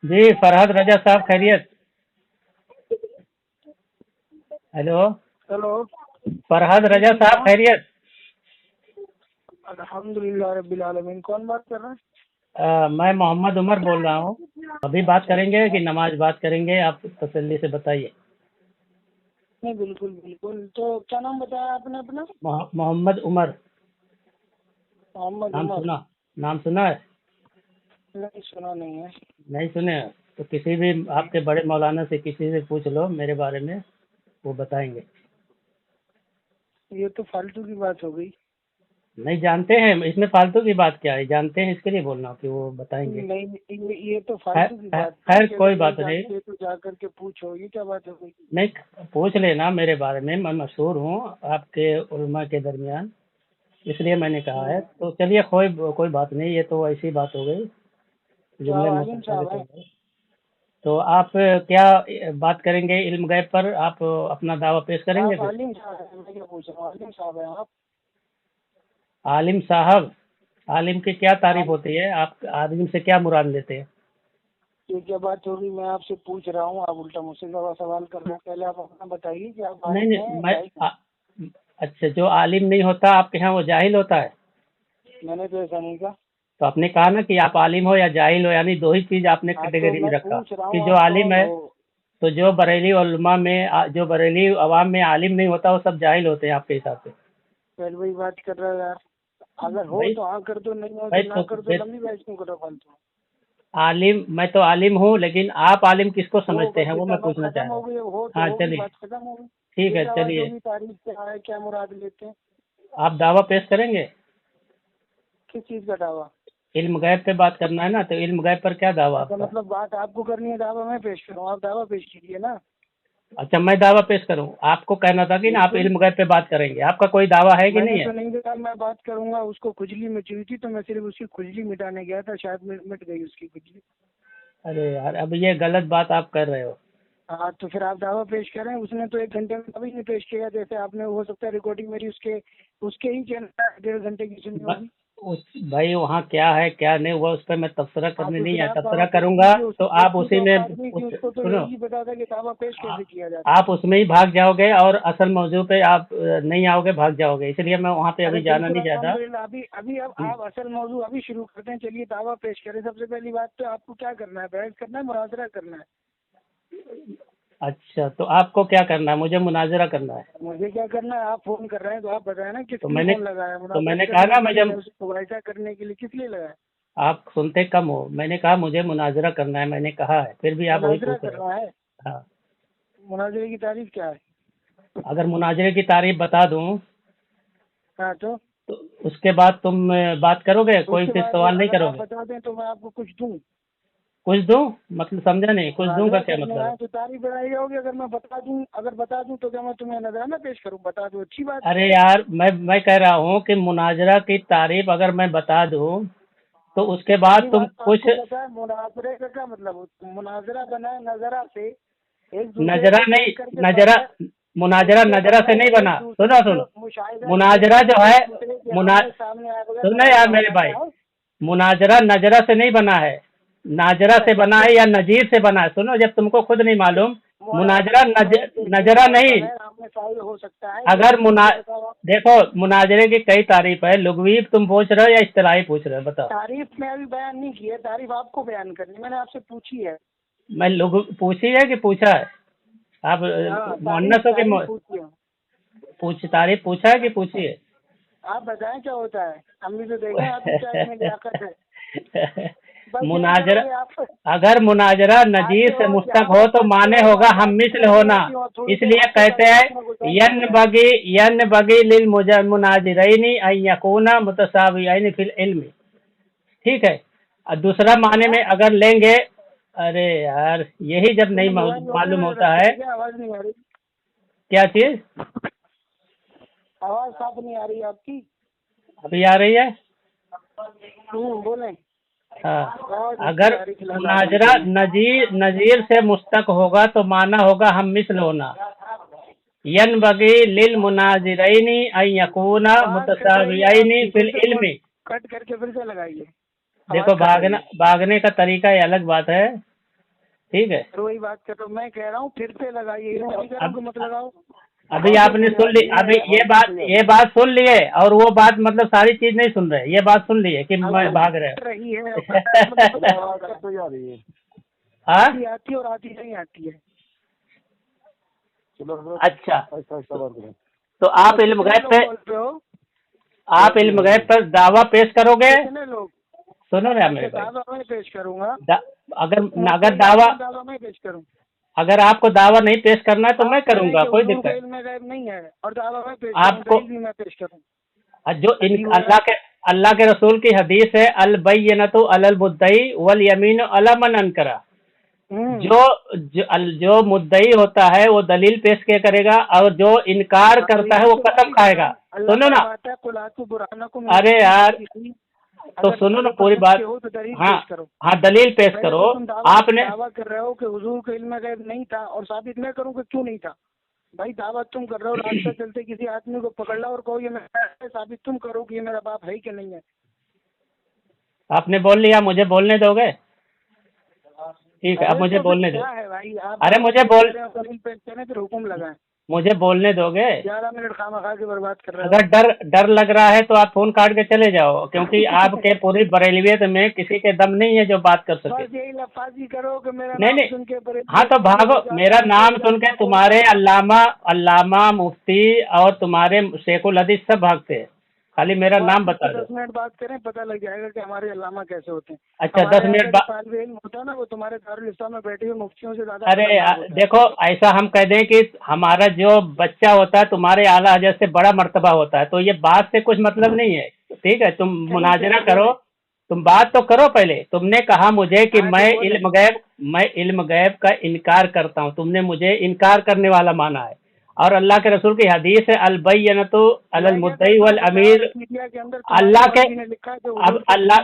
जी फरहद रजा साहब खैरियत। Hello. Hello. Farhad जी रजा जी साहब हाँ। खैरियत। अल्हम्दुलिल्लाह रब्बिल आलमीन। कौन बात कर रहा है? मैं मोहम्मद उमर बोल रहा हूँ। अभी बात करेंगे कि नमाज बात करेंगे, आप तसल्ली से बताइए। नहीं, बिल्कुल बिल्कुल। तो क्या नाम बताया आपने अपना? मोहम्मद उमर। मोहम्मद नाम उमर। सुना? नाम सुना है? नहीं, सुना नहीं है। नहीं सुने? तो किसी भी आपके बड़े मौलाना से किसी से पूछ लो मेरे बारे में, वो बताएंगे। ये तो फालतू की बात हो गई। नहीं जानते हैं, इसमें फालतू की बात क्या है? जानते हैं इसके लिए बोल रहा हूँ कि वो बताएंगे। नहीं, ये तो खैर फालतू की बात थी खैर कि अगर कोई नहीं बात नहीं। जानते तो जा करके पूछो। ये क्या बात हो गई? नहीं, पूछ लेना मेरे बारे में, मैं मशहूर हूँ आपके उलमा के दरमियान, इसलिए मैंने कहा है। हम्म। तो चलिए कोई कोई बात नहीं, ये तो ऐसी बात हो गई, तो जुमले आप आलिम साहब मुतल्लिक़ हो हैं? गए। तो आप क्या बात करेंगे? इल्म गैब पर आप अपना दावा पेश करेंगे आप फिर? आलिम साहब हैं? मैं क्या पूछ रहा हूँ, आलिम साहब हैं आप? आलिम साहब, आलिम की क्या तारीफ हाँ। होती है? आप आलिम से क्या मुराद लेते हैं? ये क्या बात होगी? मैं आपसे पूछ रहा हूँ, आप उल्टा मुझसे सवाल कर रहे हैं। पहले आप अपना बताइए कि आप नहीं आलिम नहीं, हैं या मैं जाहिल हैं? अच्छा, जो आलिम नहीं होता आपके यहाँ वो जाहिल होता है? मैंने तो ऐसा नहीं कहा। तो आपने कहा ना कि आप आलिम हो या जाहिल हो, यानी दो ही चीज आपने हाँ, तो कैटेगरी में मैं रखा पूछ रहा कि हूँ जो आप आलिम कौन है। हो? तो जो बरेली उलमा में जो बरेली अवाम में आलिम नहीं होता वो सब जाहिल होते हैं आपके हिसाब से? पहले वही बात कर रहा है यार। अगर हो भाई तो हाँ कर दो, नहीं हो भाई तो ना तो कर दो। फिर लंबी बहस क्यों करो फालतू? आलिम, मैं तो आलिम हूँ, लेकिन आप आलिम किसको हो समझते हैं बस, वो इतना मैं बात पूछना खत्म चाह रहा हो हूँ। गई। हो तो हाँ होगी, चलिए, बात खत्म हो गई। ठीक ये है क्या बात चलिए। होगी? तारीफ क्या है, क्या मुराद लेते हैं? आप दावा पेश करेंगे? किस चीज का दावा? इल्म गैब पे बात करना है ना, तो इल्म गैब पर क्या दावा अच्छा, आपका? मतलब बात आपको करनी है, दावा मैं पेश करूँ? आप दावा पेश कीजिए ना। अच्छा, मैं दावा पेश करूँ? आपको कहना था कि ना आप बिल्कुल। इल्म गैब पे बात करेंगे, आपका कोई दावा है कि मैंने नहीं है? तो नहीं कहा मैं बात करूंगा। उसको खुजली मची हुई थी तो मैं सिर्फ उसकी खुजली मिटाने गया था, शायद मिट गई उसकी खुजली। अरे यार, अब ये गलत बात आप कर रहे हो। हाँ, तो फिर आप दावा पेश करें। उसने तो 1 घंटे में कभी नहीं पेश किया। जैसे आपने, हो सकता है रिकॉर्डिंग मेरी उसके उसके ही चैनल पर 1.5 घंटे की सुनी ब- होगी। उस भाई वहाँ क्या है क्या नहीं हुआ उस पर मैं तबसरा हाँ, करने तो नहीं फिर आया, आप दावा तबसरा पेश करूंगा कीजिए। तो उसकी आप खुजली उसी तो में आदमी थी, उसको तो सुनो। यही पता था कि दावा पेश आ- कैसे किया जाता है। आप उसमें ही भाग जाओगे और असल मौजू पे आप नहीं आओगे, भाग जाओगे, इसलिए मैं वहाँ पे अरे अभी जाना बिल्कुल, नहीं चाहता। अल्हम्दुलिल्लाह। अभी अभी अब आप असल मौजू अभी शुरू करते हैं। चलिए दावा पेश करें। सबसे पहली बात तो आपको क्या करना है? बहस करना है, मुनाजरा करना है? अच्छा, तो आपको क्या करना है? मुझे मुनाजरा करना है। मुझे क्या करना है? आप फोन कर रहे हैं तो आप बताएं ना किस तो लिए मैंने फोन लगाया? तो मुनाजरा मैंने कहा करने ना, के मैं लिए, जब मुझसे मुबाहिसा करने के लिए? किस लिए लगाया? आप सुनते कम हो, मैंने कहा मुझे मुनाजरा करना है, मैंने कहा है, फिर भी आप वही मुनाजरा पूछ रहे हो। करना है? हाँ। मुनाजरे की तारीफ क्या है? अगर मुनाजरे की तारीफ बता दूं हाँ, तो तो उसके बाद तुम बात करोगे, कोई उसके फिर बाद सवाल नहीं अगर आप करोगे? बता दें तो मैं आपको कुछ दूं? कुछ दूं? मतलब समझा नहीं, कुछ दूं का मुनाजरा क्या करने मतलब है? आए तो तारीफ बढ़ाई जाओगी। अगर मैं बता दूं, अगर बता दूं तो क्या मैं तुम्हें नजराना पेश करूं? बता दूं, अच्छी बात है। अरे यार, मैं कह रहा हूँ कि मुनाजरा की तारीफ अगर मैं बता दूं तो उसके बाद पहली तुम बात तो कुछ आपको पता है मुनाजरे का क्या मतलब? मुनाजरा बना है नजरा से। एक दूसरे नजरा को नहीं, देख करके नजरा मुनाजरा मुझसे नजरा से बगैर नहीं बना। एक सुनो दूसरे से सुनो, मुशाहिदा किए मुनाजरा बगैर जो है, एक दूसरे के मुना आमने सामने आए बगैर सुनना यार मुनाजरा हो मेरे जाता भाई, है। मुनाजरा नजरा से नहीं बना है, नाजरा से बना है या नजीर से बना है। सुनो, जब तुमको खुद नहीं मालूम, मुनाजरा मुनाजरा जो है देखने नजरा का नहीं। बगैर आमने सामने हो सकता है। ये अगर चीज मुझे बताओ आप। देखो, मुनाजरे की कई तारीफ है, लुग़वी तुम पूछ रहे हो या इस्तिलाही पूछ रहे हो, बताओ। तारीफ में अभी बयान नहीं की है, तारीफ आपको बयान करनी। मैंने आपसे पूछी है। मैं लुग़ पूछी है कि पूछा है? आप हाँ, तारीफ मुअन्नस हो कि तारीफ पूछी है। तारीफ पूछा है कि पूछी है? आप बताएं क्या होता है? हम भी तो देखें आपकी क्या इसमें लियाकत है। बस यही मुनाजरा, करोगे आप? अगर मुनाजरा नजीर आगे से हो, मुस्तक जहाँ हो तक तो बात माने चलाओ होगा वहाँ हम बात मिस्ल चलाते होना। रहती हो। थोड़ी देर इसलिए हंसो कहते ताकि हैं कुछ ना कुछ और बात आए। यन बगी लिल मुनाजिरैनी अन यकूना मुतसावियैन फिल इल्म। ठीक है। और दूसरा माने क्या? में अगर लेंगे, अरे यार, यही जब नहीं ये मोबाइल मोबाइल मालूम में होता रखे है। हैं क्या? आवाज नहीं आ रही? क्या चीज? आवाज साफ नहीं आ रही आपकी। अभी आ रही है? बोलें। हाँ। आवाज नहीं अगर आ रही फिलहाल आपकी मुनाजरा बोलें। नजीर नजीर से मुस्तक होगा तो माना होगा हम मिस्ल होना। यन बगी लिल मुनाजिरैनी अन यकूना आवाज कट रही है मुतसावियैनी आपकी, फिर फिल से फोन इल्मी। कट करके फिर से लगाइए। आवाज देखो, कट रही है। भागने का तरीका ये अलग बात है। ठीक है। तो वही बात कर रहा हूँ, मैं कह रहा हूँ फिर से लगाइए, नहीं कह रहा हूँ कि मत लगाओ। अभी आपने सुन ली, अभी ये बात सुन लिए, और वो बात मतलब सारी चीज नहीं सुन रहे, ये बात सुन लिए कि मैं भाग रहे रही है हाँ आती है और आती नहीं आती है। अच्छा, तो आप इल्म गैब पे, आप इल्म गैब पर दावा पेश करोगे? लोग सुनो ना मेरे भाई, दावा मैं पेश करूंगा। अगर दावा मैं पेश करूँ, अगर आपको दावा नहीं पेश करना है तो मैं करूंगा, कोई दिक्कत में गैब नहीं है, और दावा मैं पेश आपको भी मैं पेश करूँ। जो इन अल्लाह के रसूल की हदीस है, अल बैयनतु अलल मुद्दई वल यमीनु अला मन अनकरा। जो मुद्दई होता है वो दलील पेश किया करेगा, और जो इनकार करता है वो कसम खाएगा। सुनो ना, अरे यार तो सुनो ना पूरी बात। हाँ हाँ, दलील पेश करो। आपने दावा कर रहे हो कि हुजूर को इल्म गैब नहीं था, और साबित मैं करूँ कि क्यों नहीं था। भाई दावा तुम कर रहे हो, रास्ते चलते किसी आदमी को पकड़ लो और कहो ये मैं, साबित तुम करो कि ये मेरा बाप है कि नहीं है। आपने बोल लिया, मुझे बोलने दोगे? ठीक है, अब मुझे बोलने दो। अरे मुझे फिर हुक्म लगाए, मुझे बोलने दोगे? 11 मिनट खामखा के बर्बाद कर रहे हो। अगर डर लग रहा है तो आप फोन काट के चले जाओ, क्योंकि आपके पूरी बरेलवियत में किसी के दम नहीं है जो बात कर सके। बस यही लफाजी करो कि मेरा नहीं सुन के हाँ तो भागो, मेरा नाम सुन के तुम्हारे अल्लामा मुफ्ती और तुम्हारे शेखुल हदीस सब भागते हैं, खाली मेरा नाम बता दो। 10 मिनट बात करें, पता लग जाएगा कि हमारे अल्लामा कैसे होते हैं। अच्छा 10 मिनट तालिब इल्म होता है ना, वो तुम्हारे दारुल इस्लाम में बैठे हुए मुफ्तियों से ज्यादा। अरे देखो, ऐसा हम कह दें कि हमारा जो बच्चा होता है तुम्हारे आला हजरत से बड़ा मर्तबा होता है, तो ये बात से कुछ मतलब नहीं है। ठीक है, तुम मुनाजरा करो, तुम बात तो करो पहले। तुमने कहा मुझे कि मैं इल्म गैब का इनकार करता हूँ, तुमने मुझे इनकार करने वाला माना है, और अल्लाह के रसूल की हदीस है अल बैयनतु अलल मुद्दई वल अमीर। अल्लाह के अब अल्लाह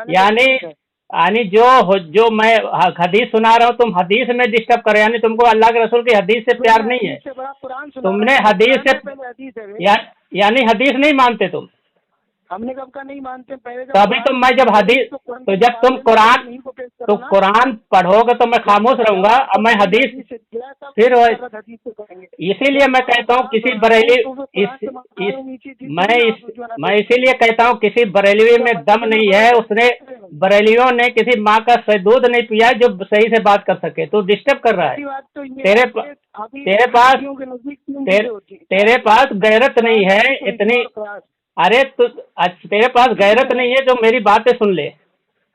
यानी जो मैं हदीस सुना रहा हूँ, तुम हदीस में डिस्टर्ब करो, यानी तुमको अल्लाह के रसूल की हदीस से प्यार नहीं है। तुमने हदीस से यानी हदीस नहीं मानते तुम। हमने कब का नहीं मानते पहले। तो अभी तुम मैं जब हदीस तो जब तुम कुरान पढ़ोगे तो मैं खामोश रहूंगा, अब मैं हदीस फिर इसीलिए मैं कहता हूँ किसी मैं इसीलिए कहता हूँ किसी बरेलवी में दम नहीं है, उसने बरेलियों ने किसी माँ का दूध नहीं पिया जो सही से बात कर सके। तू डिस्टर्ब कर रहा है, तेरे पास गैरत नहीं है इतनी। अरे तो तेरे पास गैरत नहीं है जो मेरी बातें सुन ले।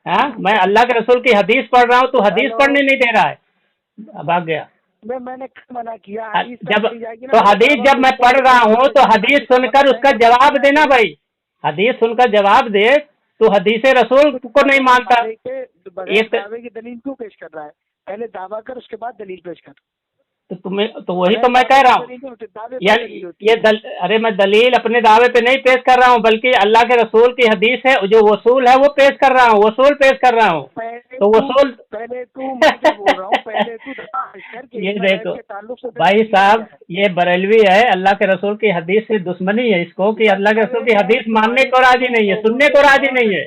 हाँ, मैं अल्लाह के रसूल की हदीस पढ़ रहा हूँ, तू हदीस पढ़ने नहीं दे रहा है, भाग गया। मैंने मना किया जब तो हदीस जब मैं पढ़ रहा हूँ तो हदीस सुनकर उसका जवाब देना भाई, हदीस सुनकर जवाब दे। तू हदीस रसूल को नहीं मानता, एक दावे की दलील क्यों पेश कर रहा है? पहले दावा कर, उसके बाद दलील पेश कर। तो तुम्हें तो वही तो मैं कह रहा हूँ यार, अरे मैं दलील अपने दावे पे नहीं पेश कर रहा हूँ, बल्कि अल्लाह के रसूल की हदीस है, जो वसूल है वो पेश कर रहा हूँ, वसूल पेश कर रहा हूँ। तो वसूल पहले तू बोल रहा हूँ, पहले तू ये देखो भाई साहब, ये बरेलवी है, अल्लाह के रसूल की हदीस से दुश्मनी है इसको, कि अल्लाह के रसूल की हदीस मानने को राजी नहीं है, सुनने को राजी नहीं है।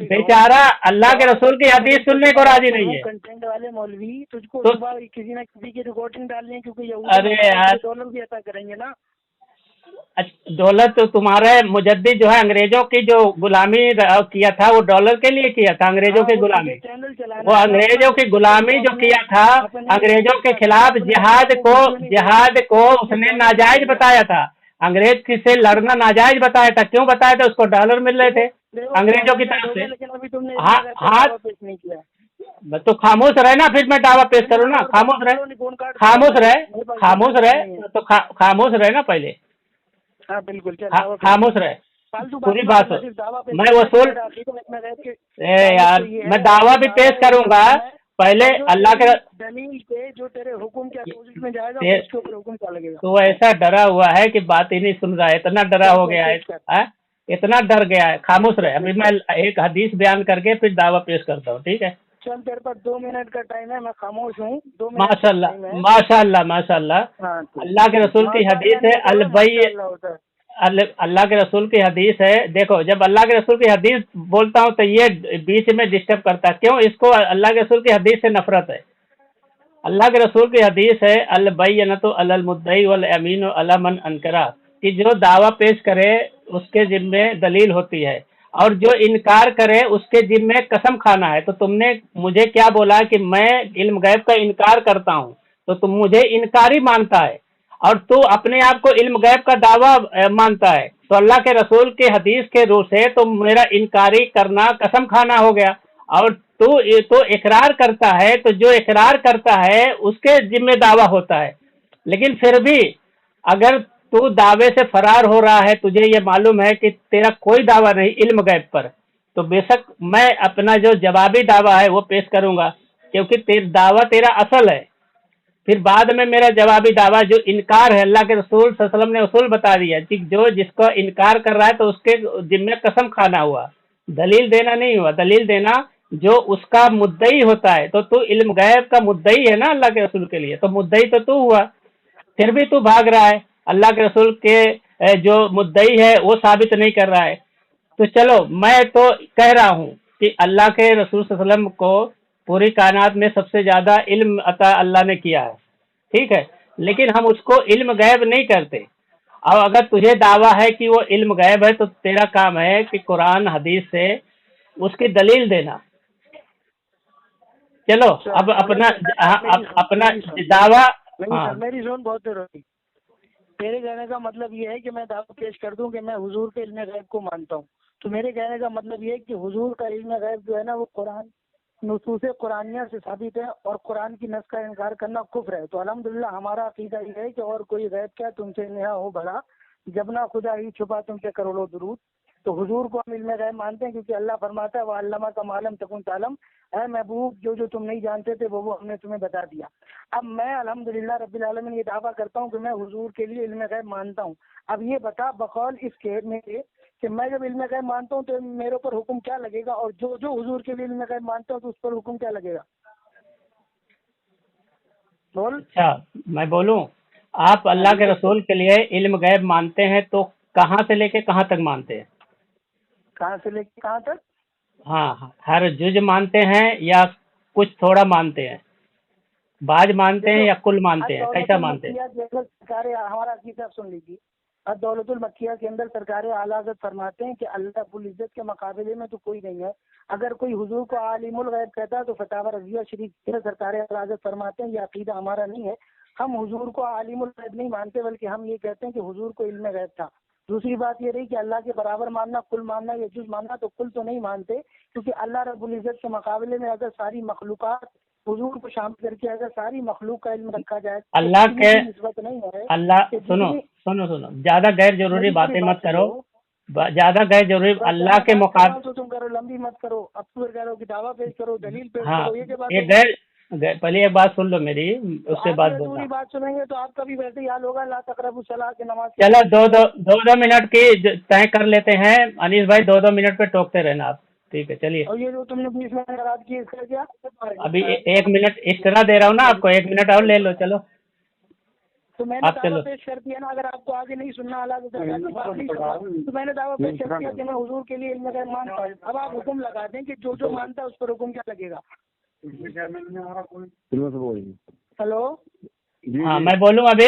बेचारा अल्लाह के रसूल की हदीस सुनने को राजी नहीं है। कंटेंट वाले मौलवी तुझको किसी न किसी की रिकॉर्डिंग डालनी है, क्योंकि अरे यार डॉलर भी अता करेंगे ना। दौलत तो तुम्हारे मुजद्दिद जो है अंग्रेजों की जो गुलामी किया था, वो डॉलर के लिए किया था, अंग्रेजों की गुलामी। वो अंग्रेजों की गुलामी जो किया था, अंग्रेजों के खिलाफ जिहाद को उसने नाजायज बताया था, अंग्रेज से लड़ना नाजायज बताया था। क्यों बताया था? उसको डॉलर मिल रहे थे अंग्रेजों की तरफ से। हाँ तो खामोश रहे ना, फिर मैं दावा पेश करूँ ना। खामोश रहे तो खामोश रहे ना पहले। हाँ बिल्कुल, खामोश रहे, पूरी बात हो। मैं वसूल यार मैं दावा भी पेश करूंगा, पहले अल्लाह के दलील पे जो तेरे हुक्म के अपोजिट में जाएगा उसके ऊपर हुक्म क्या लगेगा। तो ऐसा डरा हुआ है कि बात ही नहीं सुन रहा है, इतना डरा हो गया है, इतना डर गया है। खामोश रहे, अभी मैं एक हदीस बयान करके फिर दावा पेश करता हूँ, ठीक है? चल तेरे पास 2 मिनट का टाइम है, मैं खामोश हूँ। 2 मिनट माशाल्लाह माशाल्लाह माशाल्लाह। अल्लाह के रसूल की हदीस है अल्लाह के रसूल की हदीस है। देखो, जब अल्लाह के रसूल की हदीस बोलता हूँ तो ये बीच में डिस्टर्ब करता है, क्यों? इसको अल्लाह के रसूल की हदीस से नफरत है। अल्लाह के रसूल की हदीस है, अल बैयनतु अलल मुद्दई वल यमीनु अला मन अनकरा, कि जो दावा पेश करे उसके जिम्मे दलील होती है और जो इनकार करे उसके जिम्मे कसम खाना है। तो तुमने मुझे क्या बोला कि मैं इल्म गैब का इनकार करता हूँ, तो तुम मुझे इनकारी मानता है और तू अपने आप को इल्म गैब का दावा मानता है। तो अल्लाह के रसूल के हदीस के रूह से तो मेरा इनकारी करना कसम खाना हो गया। और तू ये तो इकरार करता है, तो जो इकरार करता है उसके जिम्मे दावा होता है। लेकिन फिर भी अगर तू दावे से फरार हो रहा है, तुझे ये मालूम है कि तेरा कोई दावा नहीं इल्म गैब पर, तो बेशक मैं अपना जो जवाबी दावा है वो पेश करूंगा, क्योंकि दावा तेरा असल है। फिर बाद में मेरा जवाबी दावा जो इनकार है, अल्लाह के रसूल सल्लल्लाहु अलैहि वसल्लम ने उसूल बता दिया कि जो जिसको इनकार कर रहा है तो उसके जिम्मे कसम खाना हुआ, दलील देना नहीं हुआ। दलील देना जो उसका मुद्दई होता है। तो तू इल्म गैब का मुद्दई है ना अल्लाह के रसूल के लिए, तो मुद्दई तो तू हुआ, फिर भी तू भाग रहा है, अल्लाह के रसूल के जो मुद्दई है वो साबित नहीं कर रहा है। तो चलो मैं तो कह रहा हूँ कि अल्लाह के रसूल सल्लल्लाहु अलैहि वसल्लम को पूरी कायनात में सबसे ज्यादा इल्म अता अल्लाह ने किया है, ठीक है, लेकिन हम उसको इल्म गैब नहीं करते। अब अगर तुझे दावा है कि वो इल्म गैब है तो तेरा काम है कि कुरान हदीस से उसकी दलील देना। चलो सर अब अपना मेरी अपना मेरी सुन दावा। नहीं हाँ सर, मेरी सुन बहुत देर होगी। मेरे कहने का मतलब ये है कि मैं दावा पेश कर दूं कि मैं हुजूर के इल्म गैब को मानता हूँ। तो मेरे कहने का मतलब ये है कि हुजूर का इल्म गैब जो है ना वो कुरान नुसूस कुरानिया से साबित है और कुरान की नस का इनकार करना कुफ्र है। तो अल्हम्दुलिल्लाह हमारा अकीदा ये है कि और कोई गैब क्या तुमसे नेहा हो भला, जब ना खुदा ही छुपा तुमसे करोड़ों दुरूद। तो हुजूर को हम इल्म गैब मानते हैं क्योंकि अल्लाह फरमाता है वह अल्लामा का मालम तकुन तालम, है महबूब जो जो तुम नहीं जानते थे वो हमने तुम्हें बता दिया। अब मैं अल्हम्दुलिल्लाह रब्बिल आलमीन ये दावा करता हूँ कि मैं हुजूर के लिए इल्म गैब मानता हूँ। अब ये बता बकौल इसके मेरे कि मैं जब इल्म गैब मानता हूँ तो मेरे ऊपर हुक्म क्या लगेगा, और जो जो हुजूर के लिए इल्म गैब मानता हूँ तो उस पर हुक्म क्या लगेगा? बोल। अच्छा मैं बोलूं, आप हाँ अल्लाह के बिल्कुल। रसूल के लिए इल्म गैब मानते हैं तो कहाँ से लेके कहाँ तक मानते हैं? कहाँ से लेके कहाँ तक? हाँ, हर जुज मानते हैं या कुछ थोड़ा मानते हैं? बाज मानते हैं देखो या कुल मानते हैं, कैसा दौलतुल मानते हैं? मक्किया के अंदर सरकार हमारा अकीदा सुन लीजिए। अब दौलतुल मक्किया के अंदर सरकार आला हज़रत फरमाते हैं कि अल्लाह रब्बुल इज्जत के मुकाबले में तो कोई नहीं है। अगर कोई हुजूर को आलिमुल गैब कहता है तो फतावा रज़िया शरीफ के सरकार आला हज़रत फरमाते हैं ये अकीदा हमारा नहीं है। हम हुजूर को आलिमुल गैब नहीं मानते, बल्कि हम ये कहते हैं कि हुजूर को इल्म गैब था। दूसरी बात ये रही कि अल्लाह के बराबर मानना, कुल मानना या जुज मानना, तो कुल तो नहीं मानते, क्योंकि अल्लाह रब्बुल इज्जत के मुकाबले में अगर सारी मखलूकात हुजूर को शामिल करके अगर सारी मखलूक का इल्म रखा जाए तो अल्लाह किसी के की निस्बत नहीं है अल्लाह कि सुनो जितनी। सुनो सुनो, ज्यादा गैर जरूरी मेरी पूरी बातें मत बात करो। सुनो। ज्यादा गैर जरूरी बस अल्लाह मैं के बात कर रहा हूँ मुकाबले। तो तुम करो, लंबी मत करो। अब तुम कह रहे हो कि दावा पेश करो, दलील पेश हाँ, करो, ये क्या बात ये होगी? पहले एक बात सुन लो मेरी, तो उसके आप बाद ये बोलना। पूरी बात सुनेंगे तो आपका भी वैसे ही हाल होगा, ला तकरबु सलाह की नमाज के चलो करीब दो मत दो जाओ। दो दो मिनट की तय कर लेते हैं अनीस भाई, 2-2 मिनट पे टोकते रहना आप, ठीक है चलिए। और ये जो तुमने 20 मिनट नाराज की इसका क्या? अभी 1 मिनट एक्स्ट्रा दे रहा हूँ ना आपको, 1 मिनट और ले लो, चलो तो मैंने आप दावा चलो। पेश कर दिया ना, अगर आपको आगे नहीं सुनना अल्लाह की बात नहीं सुनना, तो मैंने दावा पेश कर दिया कि मैं हुजूर के लिए इल्म गैब मानता हूँ। अब आप हुक्म लगा दें कि जो जो मानता है उस पर हुक्म क्या लगेगा? हेलो। हाँ मैं बोलूँ अभी?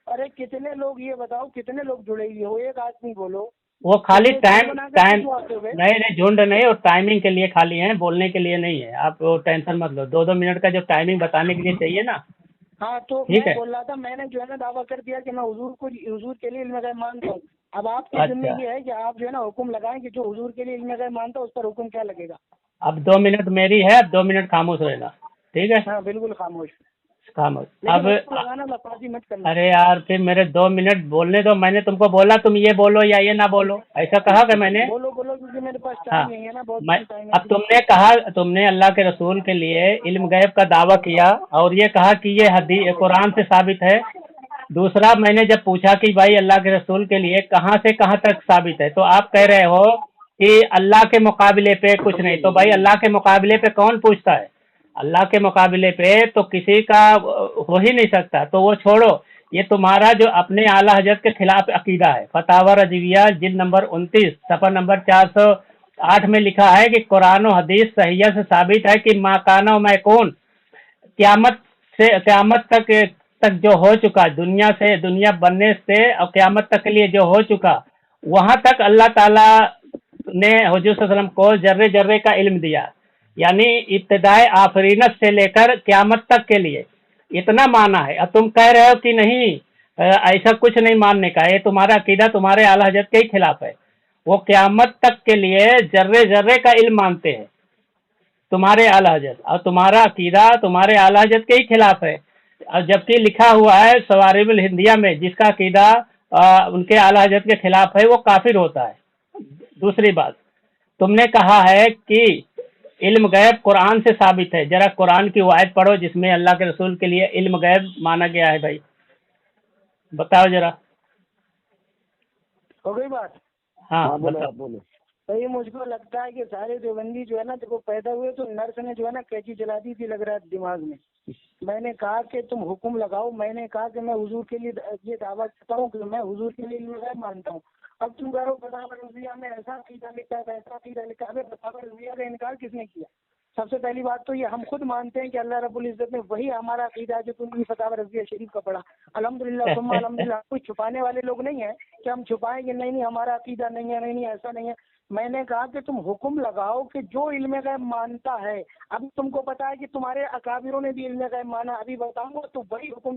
अरे कितने लोग, ये बताओ कितने लोग जुड़े हुए हो? एक आदमी बोलो। वो खाली तुम ये टाइम बना कर टाइम क्यों आते हो बे? नहीं नहीं, झुंड नहीं, और टाइमिंग के लिए खाली है, बोलने के लिए नहीं है। आप वो टेंशन मत लो, 2-2 मिनट का जो टाइमिंग बताने के लिए चाहिए ना। हाँ तो ठीक मैं है। बोल रहा था, मैंने जो है ना दावा कर दिया कि मैं हुजूर के लिए इल्म गैब मानता हूँ। अब आपके जिम्मे अच्छा, ये है कि आप जो है ना हुक्म लगाएं कि जो हुजूर के लिए इल्म गैब मानता है उस पर हुक्म क्या लगेगा? अब 2 मिनट मेरी है, अब 2 मिनट खामोश रहना, ठीक है? हाँ बिल्कुल खामोश। खामोश लेकिन अब। हुक्म लगाना लफाजी मत करना। अरे यार फिर मेरे 2 मिनट बोलने दो, मैंने तुमको बोला तुम ये बोलो या ये ना बोलो, ऐसा कहा कि मैंने? बोलो बोलो, क्योंकि मेरे पास हाँ, टाइम नहीं है ना, बहुत मैं कम टाइम है अब अभी। तुमने कहा, तुमने अल्लाह के रसूल के लिए इल्म गैब का दावा किया और ये कहा कि ये हदीस कुरान से साबित है। दूसरा मैंने जब पूछा कि भाई अल्लाह के रसूल के लिए कहाँ से कहाँ तक साबित है, तो आप कह रहे हो कि अल्लाह के मुकाबले पे कुछ नहीं। तो भाई अल्लाह के मुकाबले पे कौन पूछता है? अल्लाह के मुकाबले पे तो किसी का हो ही नहीं सकता। तो वो छोड़ो, ये तुम्हारा जो अपने आला हजरत के खिलाफ अकीदा है। फतावा रज़विया जिल्द नंबर 29 सफ़ा नंबर 408 में लिखा है कि कुरान और हदीस सहिया से साबित है कि माकाना मैं कौन, क़यामत से क़यामत तक जो हो चुका, दुनिया बनने से और क़यामत तक के लिए जो हो चुका, वहां तक अल्लाह ताला ने हुजूर सल्लल्लाहु अलैहि वसल्लम को जर्रे जर्रे का इल्म दिया। यानी इब्तिदाए आफरीनत से लेकर क़यामत तक के लिए इतना माना है। अब तुम कह रहे हो कि नहीं, ऐसा कुछ नहीं मानने का, ये तुम्हारा अकीदा तुम्हारे आला हज़रत के ही खिलाफ है। वो क़यामत तक के लिए जर्रे जर्रे का इल्म मानते हैं तुम्हारे आला हज़रत, और तुम्हारा अकीदा तुम्हारे आला हज़रत के ही खिलाफ है। और जबकि लिखा हुआ है सवारिबुल हिंदिया में, जिसका अकीदा उनके आला हज़रत के खिलाफ है वो काफिर होता है। दूसरी बात, तुमने कहा है कि इल्म गैब कुरान से साबित है। जरा कुरान की वो आयत पढ़ो जिसमें अल्लाह के रसूल के लिए इल्म गैब माना गया है भाई, बताओ जरा। हो गई बात? हाँ बोलो बताओ। बोलो। तो ये मुझको लगता है कि सारे देवबंदी जो है ना, देखो पैदा हुए तो नर्स ने जो है ना कैंची चला दी थी, लग रहा है दिमाग में। मैंने कहा कि तुम हुक्म लगाओ, मैंने कहा कि मैं हुजूर के लिए ये दावा करता हूँ कि मैं हुजूर के लिए इल्म गैब मानता हूँ। अब तुम कह रहे हो फतावा रज़िया में ऐसा अकीदा लिखा है, वैसा अकीदा लिखा है। फतावा रज़िया का इनकार किसने किया? सबसे पहली बात तो ये हम खुद मानते हैं कि अल्लाह रब्बुल इज्जत ने वही हमारा अकीदा है जो तुमने फतावा रज़िया शरीफ का पढ़ा। अल्हम्दुलिल्लाह सुम्मा अल्हम्दुलिल्लाह। कुछ छुपाने वाले लोग नहीं है कि हम छुपाएंगे, नहीं नहीं हमारा अकीदा नहीं है, नहीं नहीं ऐसा नहीं है। मैंने कहा कि तुम हुक्म लगाओ कि जो इल्म गैब मानता है, अभी तुमको पता है कि तुम्हारे अकाबिरों ने भी इल्म गैब माना, अभी बताऊंगा तो वही हुक्म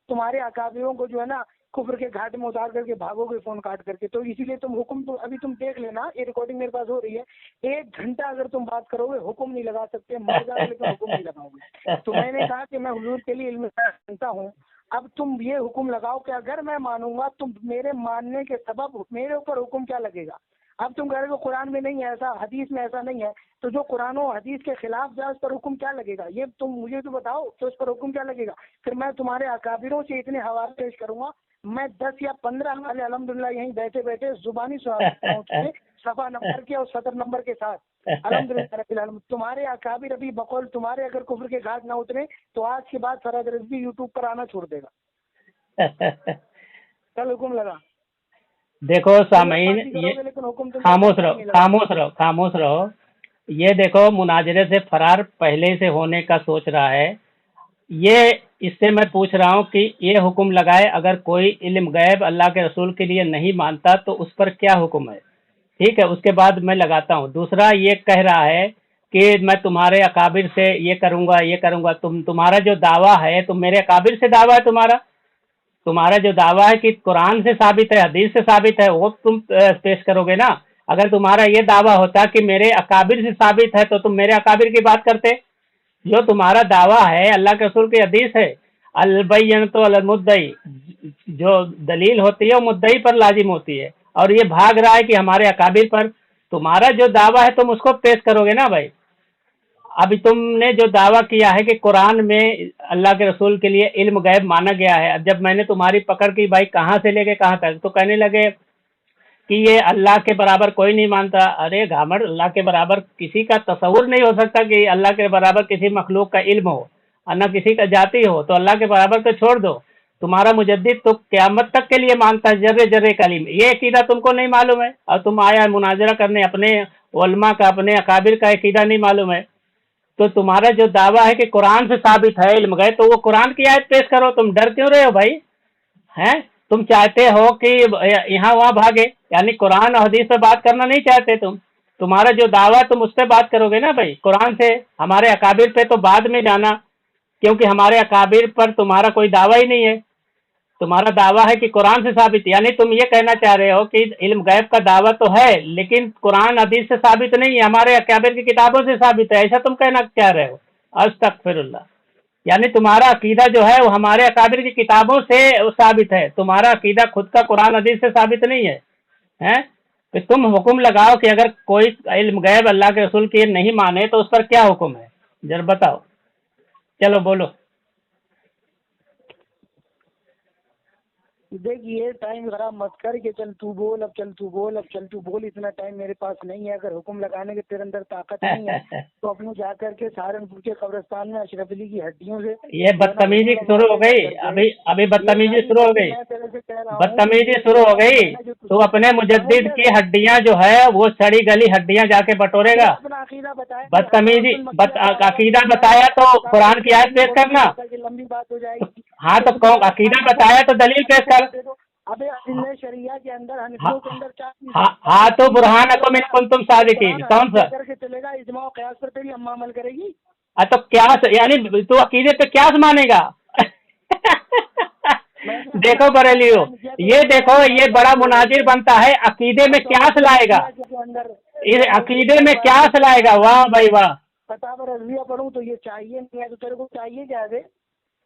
तुम्हारे अकाबिरों को जो है ना कुफ्र के घाट में उतार करके भागोगे फोन काट करके। तो इसीलिए तुम हुक्म, तो अभी तुम देख लेना, ये रिकॉर्डिंग मेरे पास हो रही है, 1 घंटा अगर तुम बात करोगे हुक्म नहीं लगा सकते, मर जाओगे लेकिन हुक्म नहीं लगाओगे। तो मैंने कहा कि मैं हुजूर के लिए इल्म मानता हूँ। अब तुम ये हुक्म लगाओ कि अगर मैं मानूंगा तुम मेरे मानने के सबब मेरे ऊपर हुक्म क्या लगेगा। अब तुम कह रहे हो कुरान में नहीं है ऐसा, हदीस में ऐसा नहीं है, तो जो कुरान और हदीस के खिलाफ जाए उस पर हुक्म क्या लगेगा? ये तुम मुझे तो बताओ कि उस पर हुक्म क्या लगेगा। फिर मैं तुम्हारे अकाबिरों से इतने हवाले पेश करूंगा, मैं 10 या 15 हवाले अल्हम्दुलिल्लाह यहीं बैठे बैठे जुबानी सुनाऊं सफा नंबर के और सदर नंबर के साथ। अल्हम्दुलिल्लाह रब्बिल आलमीन। तुम्हारे अकाबिर अभी बकौल तुम्हारे अगर कुफ्र के घाट ना उतरे तो आज के बाद फराद रिजवी यूट्यूब पर आना छोड़ देगा। कल हुक्म लगा। देखो सामीन, ये खामोश रहो। ये देखो मुनाजरे से फरार पहले से होने का सोच रहा है। ये इससे मैं पूछ रहा हूँ कि ये हुक्म लगाए, अगर कोई इल्म गैब अल्लाह के रसूल के लिए नहीं मानता तो उस पर क्या हुक्म है? ठीक है, उसके बाद मैं लगाता हूँ। दूसरा ये कह रहा है कि मैं तुम्हारे अकाबिर से ये करूँगा। तुम्हारा जो दावा है, तुम मेरे अकाबिर से दावा है तुम्हारा जो दावा है कि कुरान से साबित है, हदीस से साबित है, वो तुम पेश करोगे ना। अगर तुम्हारा ये दावा होता कि मेरे अकाबिर से साबित है तो तुम मेरे अकाबिर की बात करते। जो तुम्हारा दावा है अल्लाह के रसूल की हदीस है, अलबय्यनतु अल मुद्दई, जो दलील होती है वो मुद्दई पर लाजिम होती है, और ये भाग रहा है कि हमारे अकाबिर पर। तुम्हारा जो दावा है तुम उसको पेश करोगे ना भाई। अभी तुमने जो दावा किया है कि कुरान में अल्लाह के रसूल के लिए इल्म गैब माना गया है, अब जब मैंने तुम्हारी पकड़ की भाई कहाँ से लेके कहाँ तक, तो कहने लगे कि ये अल्लाह के बराबर कोई नहीं मानता। अरे घामड़, अल्लाह के बराबर किसी का तसव्वुर नहीं हो सकता कि अल्लाह के बराबर किसी मखलूक का इल्म हो और न किसी का जाती हो, तो अल्लाह के बराबर तो छोड़ दो। तुम्हारा मुजद्दिद तो क़यामत तक के लिए मानता है जर्रे जर्रे का इल्म। ये अकीदा तुमको नहीं मालूम है और तुम आया मुनाजरा करने, अपने उलमा का, अपने अकाबिर का अकीदा नहीं मालूम है। तो तुम्हारा जो दावा है कि कुरान से साबित है इल्म गैब, तो वो कुरान की आयत पेश करो। तुम डर क्यों रहे हो भाई? हैं, तुम चाहते हो कि यहाँ वहाँ भागे, यानी कुरान और हदीस पे बात करना नहीं चाहते तुम्हारा जो दावा तुम उस पर बात करोगे ना भाई, कुरान से। हमारे अकाबिर पे तो बाद में जाना, क्योंकि हमारे अकाबिर पर तुम्हारा कोई दावा ही नहीं है। तुम्हारा दावा है कि कुरान से साबित, यानी तुम ये कहना चाह रहे हो कि इल्म गैब का दावा तो है लेकिन कुरान हदीस से साबित नहीं है, हमारे अकाबिर की किताबों से साबित है, ऐसा तुम कहना चाह रहे हो। अस्तगफिरुल्लाह। यानी तुम्हारा अकीदा जो है वो हमारे अकाबिर की किताबों से साबित है, तुम्हारा अकीदा खुद का कुरान हदीस से साबित नहीं है। हैं, तो तुम हुक्म लगाओ कि अगर कोई इल्म गैब अल्लाह के रसूल की नहीं माने तो उस पर क्या हुक्म है, जरा बताओ। चलो बोलो। देख ये टाइम खराब मत कर कि चल तू बोल, अब चल तू बोल, अब चल तू बोल, इतना टाइम मेरे पास नहीं है। अगर हुक्म लगाने के तेरे अंदर ताकत नहीं है तो अपने जा करके सहारनपुर के कब्रिस्तान में अशरफ अली की हड्डियों से ये बदतमीजी शुरू हो गई, अभी अभी बदतमीजी शुरू हो गई, मैं तेरे से कह रहा हूँ बदतमीजी शुरू हो गई। तू अपने मुजद्दिद की हड्डियां जो है वो सड़ी गली हड्डियां जाके बटोरेगा। अपना अकीदा बताया, बदतमीजी अकीदा बताया तो कुरान की आयत पेश करना। लंबी बात हो जाएगी। हाँ तो अकीदा बताया तो दलील पेश कर। अबे अदिल्ले शरिया के अंदर हनफियों के अंदर क्या चीज़ है? हाँ तो बुरहानकुम इन कुंतुम सादिकीन कौन सा? करके चलेगा इजमा और कयास पर तेरी अम्मा अमल करेगी। तो क्या यानी तू अकीदे पे क्या मानेगा? देखो बरेलियो, ये देखो ये बड़ा मुनाजिर बनता है, अकीदे में क्या लाएगा, इस अकीदे में क्या लाएगा? वाह भाई वाह। फतावा रज़िया पढ़ूं तो ये चाहिए नहीं है, तो तेरे को चाहिए क्या है?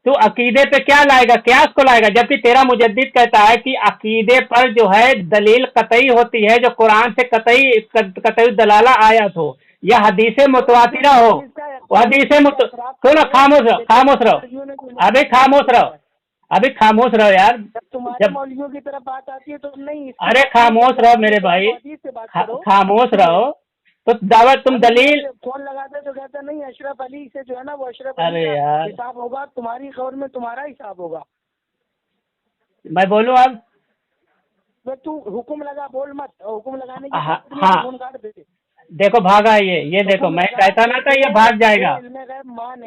तू अकीदे पे क्या लाएगा, क्यास को लाएगा? जबकि तेरा मुजद्दिद कहता है कि अकीदे पर जो है दलील कतई होती है, जो कुरान से कतई दलाला आयत हो या हदीसे मुतवातिरा हो। वो हदीसे सुनो, खामोश रहो, अभी खामोश रहो, अभी खामोश रहो यार। जब मौलवियों की तरफ बात आती है तो नहीं, अरे खामोश रहो मेरे भाई, खामोश रहो। तो दावत तुम दलील फोन लगाते तो कहता नहीं अशरफ अली से जो है ना वो अशरफ अरे अली यार हिसाब होगा, तुम्हारी खबर में तुम्हारा हिसाब होगा। मैं बोलूं अब? तो तू हुक्म लगा, बोल मत, हुक्म लगाने हाँ की फोन काट दे। देखो भागा ये देखो, मैं कहता ना था ये भाग जाएगा,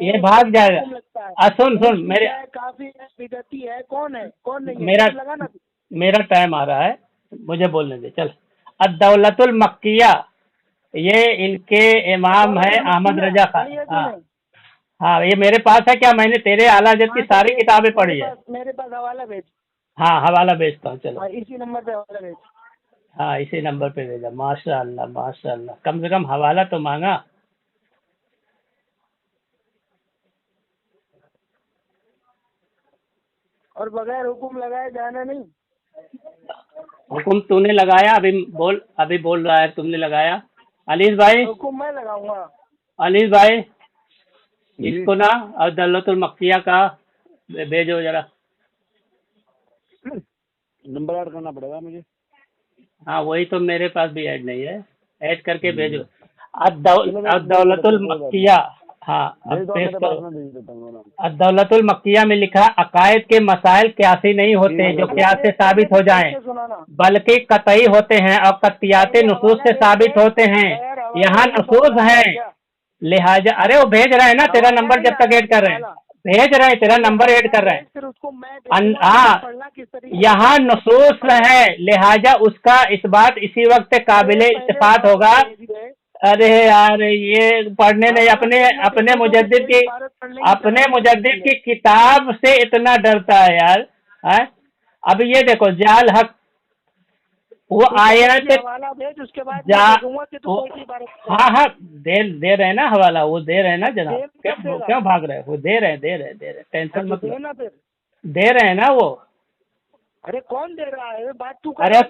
ये भाग जाएगा। सुन मेरे काफी बिदती है, कौन है कौन नहीं? मेरा टाइम आ रहा है, मुझे बोलने दे। चल, अद-दौलतुल मक्किया, ये इनके इमाम है अहमद रजा खान। हाँ ये मेरे पास है। क्या मैंने तेरे आला हज़रत की सारी किताबें पढ़ी है? मेरे पास हवाला भेज। हाँ हवाला भेजता हूँ, चलो इसी नंबर पे हवाला भेज। हाँ इसी नंबर पे भेजा। माशाअल्लाह माशाअल्लाह, कम से कम हवाला तो मांगा। और बगैर हुक्म लगाए जाना नहीं। हुक्म तूने लगाया, अभी बोल रहा है तुमने लगाया। अलीस भाई, हुक्म मैं लगाऊंगा। अलीस भाई इसको ना और दौलतुल मक्किया का भेजो जरा। नंबर ऐड करना पड़ेगा मुझे। हाँ वही तो मेरे पास भी ऐड नहीं है, ऐड करके भेजो। अद-दौलतुल मक्किया, हाँ अद-दौलतुल मक्किया में लिखा, अकायद के मसाइल क्यासी नहीं होते जो क्यास से साबित हो जाएं, बल्कि कतई होते हैं और कतियाते नुसूस से साबित होते हैं। यहाँ नुसूस हैं, लिहाजा अरे वो भेज रहे हैं ना, तेरा नंबर जब तक ऐड कर रहे हैं, भेज रहे हैं, तेरा नंबर ऐड कर रहे हैं। हाँ यहाँ नुसूस है, लिहाजा उसका इस बात इसी वक्त काबिले इत्तेफाक होगा। अरे यार ये पढ़ने नहीं, अपने मुजद्दिद की किताब से इतना डरता है यार। है अब ये देखो जाल हक, वो आयत हाँ दे रहे हैं ना हवाला, वो दे रहे हैं ना जनाब, क्यों भाग रहे हैं? वो दे रहे हैं, टेंशन मत लो, दे रहे हैं ना वो। अरे कौन दे रहा है बात तू? अरे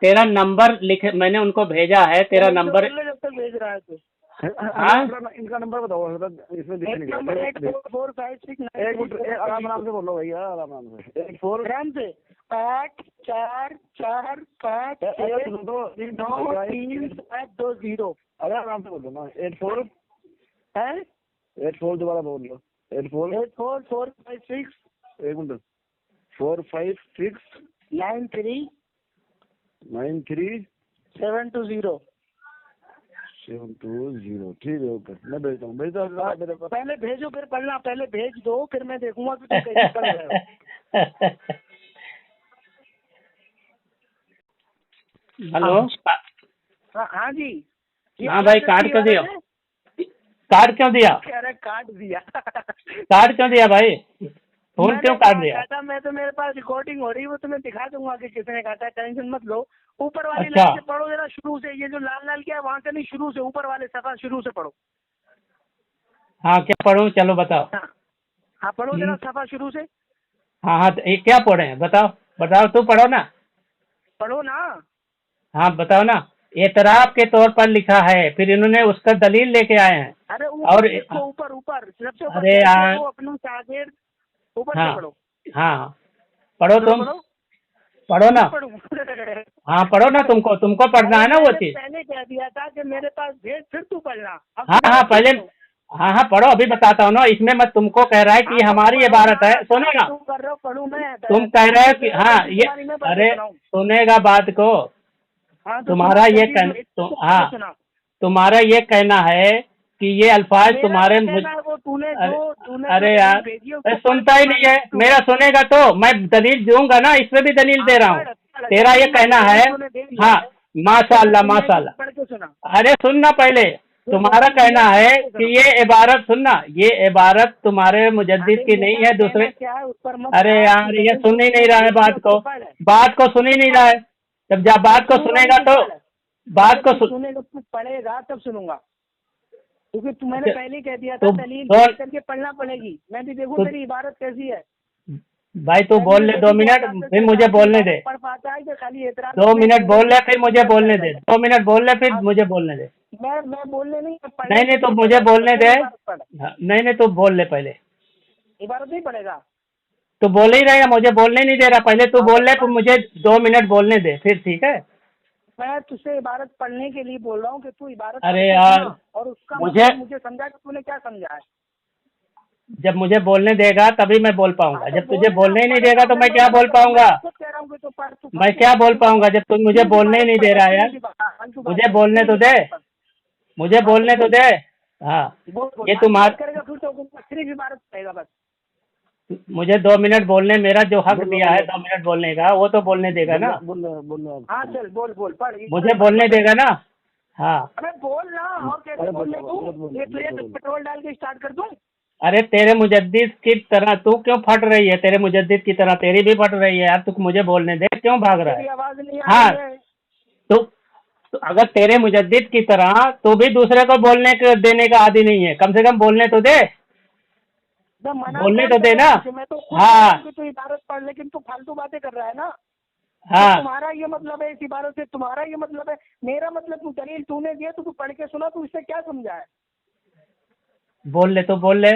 तेरा नंबर लिखे, मैंने उनको भेजा है, तेरा नंबर जब तक भेज रहा है तो हाँ इनका नंबर बताओ, इसमें दिख नहीं रहा। 8456 आराम से बोलो भैया, आराम से। 84 से 8 4 4 5 6 2 3 7 2 0। अरे आराम से बोलो ना। 84 है 84 दोबारा बोल लो। 84 एक मिनट 456 93 720। ठीक है, ओके मैं भेजता हूँ। पहले भेजो फिर पढ़ना, पहले भेज दो फिर मैं देखूंगा कि तुम कैसे पढ़ रहे हो। हेलो हाँ जी। हाँ भाई कार्ड क्यों दिया? कार्ड क्यों दिया? कार्ड दिया कार्ड क्यों दिया भाई? फोन क्यों काट दिया? मैं तो मेरे पास रिकॉर्डिंग हो रही है, वो तुम्हें दिखा दूंगा कि किसने काटा, टेंशन मत लो। ऊपर वाली अच्छा। लाइन से पढ़ो जरा शुरू से, ये जो लाल लाल क्या है वहाँ से नहीं, शुरू से ऊपर वाले सफा शुरू से पढ़ो। हाँ क्या पढ़ूं? चलो बताओ। हाँ पढ़ो जरा सफा शुरू से। हाँ ये क्या पढ़े हैं? बताओ तू पढ़ो ना। पढ़ो ना। हाँ बताओ ना। एतराफ के तौर पर लिखा है, फिर इन्होंने उसका दलील लेके आए हैं। अरे और ऊपर सबसे अरे यार अपना शागिर्द ऊपर हाँ से पढ़ो। हाँ पढ़ो तुम। पढ़ो ना। पढ़ूं? हाँ पढ़ो ना, तुमको पढ़ना है ना वो चीज। पहले कह दिया था कि मेरे पास भेज, फिर तू पढ़ना। अब हाँ हाँ पहले, हाँ पढ़ो, अभी बताता हूँ ना। इसमें मैं तुमको कह रहा है कि हमारी इबारत है, सुनो ना। तुम कर रहे हो, पढ़ूँ मैं? तुम कह रहे हो कि हाँ ये, अरे सुनेगा बात को। हाँ तो तुम्हारा ये हाँ तुम्हारा ये कहना है कि ये अल्फाज तुम्हारे तूने अरे यार सुनता ही नहीं है मेरा। सुनेगा तो मैं दलील दूंगा ना, इस पे भी दलील दे रहा हूँ। तेरा ये कहना है, हाँ माशाअल्लाह माशाअल्लाह। अरे सुनना पहले, तुम्हारा कहना है कि ये इबारत, सुनना, ये इबारत तुम्हारे मुजद्दिद की नहीं है, दूसरे। अरे यार ये सुन ही नहीं रहा है बात को सुन ही नहीं रहा है। जब बात को सुनेगा तो बात को सुनेगा, तू पढ़ेगा तब सुनूंगा, क्योंकि मैंने पहले ही कह दिया था दलील करके पढ़ना पड़ेगी। मैं भी देखूं तेरी इबारत कैसी है। भाई तू बोल ले 2 मिनट, फिर मुझे बोलने दे। पढ़ पाता है कि खाली एतराज? 2 मिनट बोल ले, फिर मुझे बोलने दे। 2 मिनट बोल ले, फिर मुझे बोलने दे। मैं बोलने नहीं तो मुझे बोलने दे। नहीं तो बोल ले पहले। इबारत नहीं पढ़ेगा? तू बोल ही रहा है, मुझे बोलने नहीं दे रहा। पहले तू बोल ले, फिर मुझे 2 मिनट बोलने दे, फिर ठीक है। मैं तुझसे इबारत पढ़ने के लिए बोल रहा हूँ कि तू इबारत। अरे यार और उसका मुझे समझा कि तूने क्या समझा है। जब मुझे बोलने देगा तभी मैं बोल पाऊंगा। जब तुझे बोलने ही नहीं देगा तो मैं क्या बोल पाऊंगा? मैं क्या बोल पाऊंगा जब तुम मुझे बोलने ही नहीं दे रहा है यार। मुझे बोलने तो दे, मुझे बोलने तो दे। हाँ ये तुम्हारा, सिर्फ इबारत पढ़ेगा बस। मुझे 2 मिनट बोलने, मेरा जो हक दिया है 2 मिनट बोलने का, वो तो बोलने देगा ना। हाँ चल बोल पढ़। मुझे बोलने देगा ना। हाँ अरे बोल ना, और कैसे बोलने दूं? ये पेट्रोल डाल के स्टार्ट कर दूं? अरे तेरे मुजद्दिद की तरह तू क्यों फट रही है? तेरे मुजद्दिद की तरह तेरी भी फट रही है यार। तू मुझे बोलने दे, क्यों भाग रहा है? आवाज नहीं आ हाँ रही है। तो अगर तेरे मुजद्दिद की तरह तू भी दूसरे को बोलने देने का आदी नहीं है, कम से कम बोलने तो दे। बोलने तो दे ना। हाँ तो इबारत पढ़, लेकिन तू फालतू बातें कर रहा है ना। हाँ तुम्हारा ये मतलब है इस इबारत से, तुम्हारा ये मतलब है, मेरा मतलब तू दलील तूने दिया तो तू पढ़ के सुना, तू इससे क्या समझा है? बोल ले तो बोल ले।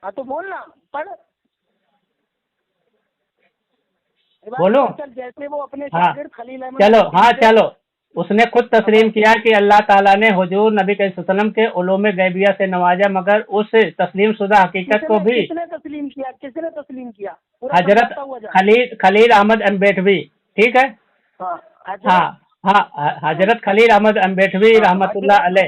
हाँ तो बोल ना, पढ़। बोलो। जैसे वो अपने हाँ खलील अहमद, चलो, हाँ चलो, उसने खुद तस्लीम किया कि अल्लाह ताला ने हुजूर नबी वसल्लम के उलूम गैबिया से नवाजा, मगर उस तस्लीम शुदा हकीकत को भी किसने तस्लीम किया? हजरत खलील अहमद अम्बेडवी। ठीक है। हाँ हजरत खलील अहमद अम्बेडवी रहमतुल्लाह अलैह।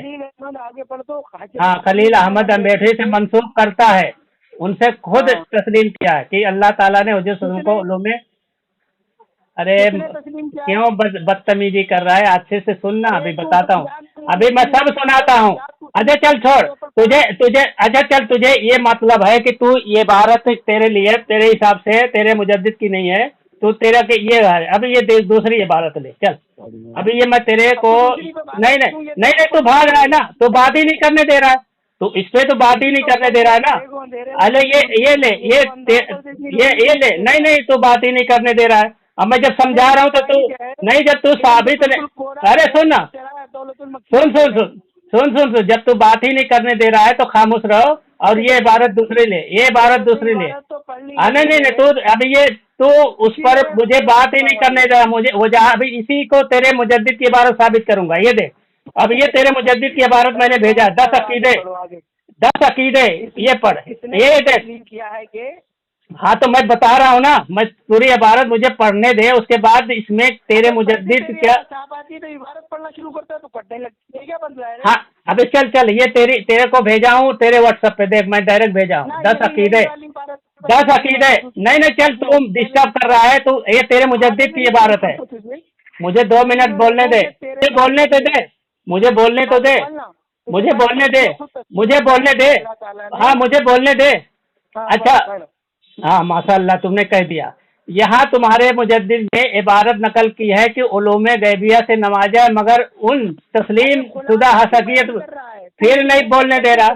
आगे पढ़ दो। हाँ खलील अहमद अम्बेडवी से मंसूब करता है, उनसे खुद तस्लीम किया है कि अल्लाह ताला ने हुजूर सल्लल्लाहु अलैहि वसल्लम को। अरे क्यों बदतमीजी कर रहा है? अच्छे से सुनना, अभी बताता हूँ, अभी मैं सब सुनाता हूँ। अच्छा चल छोड़, तुझे अच्छा चल, तुझे ये मतलब है कि तू ये इबारत तेरे लिए, तेरे हिसाब से तेरे मुजद्दिद की नहीं है, तो तेरा के ये है। अभी ये दूसरी इबारत ले चल। अभी ये मैं तेरे को नहीं तू भाग रहा है ना, तू बात ही नहीं करने दे रहा है, तो इस पे तो बात ही नहीं करने दे रहा है ना। अरे ये ले, ये ले, नहीं तू बात ही नहीं करने दे रहा है। अब मैं जब समझा रहा हूँ तो तू नहीं, जब तू साबित अरे सुन ना, सुन, जब तू बात ही नहीं करने दे रहा है तो खामोश रहो, और ये इबारत दूसरी ले, ये इबारत दूसरी ले। नहीं तू अभी ये तू उस पर मुझे बात ही नहीं करने दे रहा। मुझे वो जहाँ अभी इसी को तेरे मुजद्दिद की इबारत साबित करूंगा। ये देख, अब ये तेरे मुजद्दिद की इबारत मैंने भेजा, 10 अकीदे ये पढ़, ये देख किया है कि। हाँ तो मैं बता रहा हूँ ना, मैं पूरी इबारत मुझे पढ़ने दे, उसके बाद इसमें तेरे मुजद्दिद क्या तो इबारत पढ़ना शुरू करता है तो पढ़ने लगती है, क्या बन रहा है? हाँ अभी चल ये तेरे को भेजा हूँ तेरे व्हाट्सएप पे, देख मैं डायरेक्ट भेजा हूँ 10 अकीदे। नहीं चल, तुम डिस्टर्ब कर रहा है, तू ये तेरे मुजद्दिद की इबारत है। मुझे 2 मिनट बोलने दे, बोलने तो दे, मुझे बोलने तो दे, मुझे बोलने दे, हाँ मुझे बोलने दे। अच्छा हाँ माशाअल्लाह तुमने कह दिया। यहाँ तुम्हारे मुजद्दिद ने इबारत नकल की है कि उलूमे गैबिया से नवाजा, मगर उन तस्लीम शुदा हकीकत फिर नहीं बोलने दे रहा,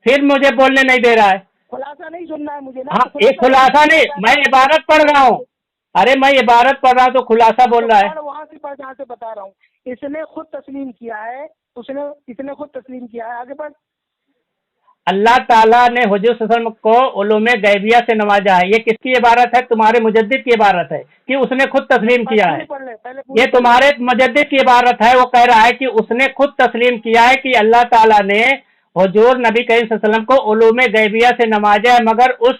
फिर मुझे बोलने नहीं दे रहा है। खुलासा नहीं सुनना है मुझे ना। हाँ एक खुलासा नहीं, मैं इबारत पढ़ रहा हूँ। अरे मैं इबारत पढ़ रहा हूँ तो खुलासा बोल रहा है। वहाँ से पढ़, जहाँ से बता रहा हूँ, इसने खुद तस्लीम किया है, इसने खुद तस्लीम किया है। आगे बढ़। अल्लाह ताला ने हुजूर सल्लल्लाहु अलैहि वसल्लम को उलूम गैबिया से नवाजा है। ये किसकी इबारत है? तुम्हारे मुजद्दिद की इबारत है कि उसने खुद तस्लीम किया है। ये तुम्हारे मुजद्दिद की इबारत है। वो कह रहा है कि उसने खुद तस्लीम किया है कि अल्लाह ताला ने हुजूर नबी करीम सल्लल्लाहु अलैहि वसल्लम को उलूम गैबिया से नवाजा है, मगर उस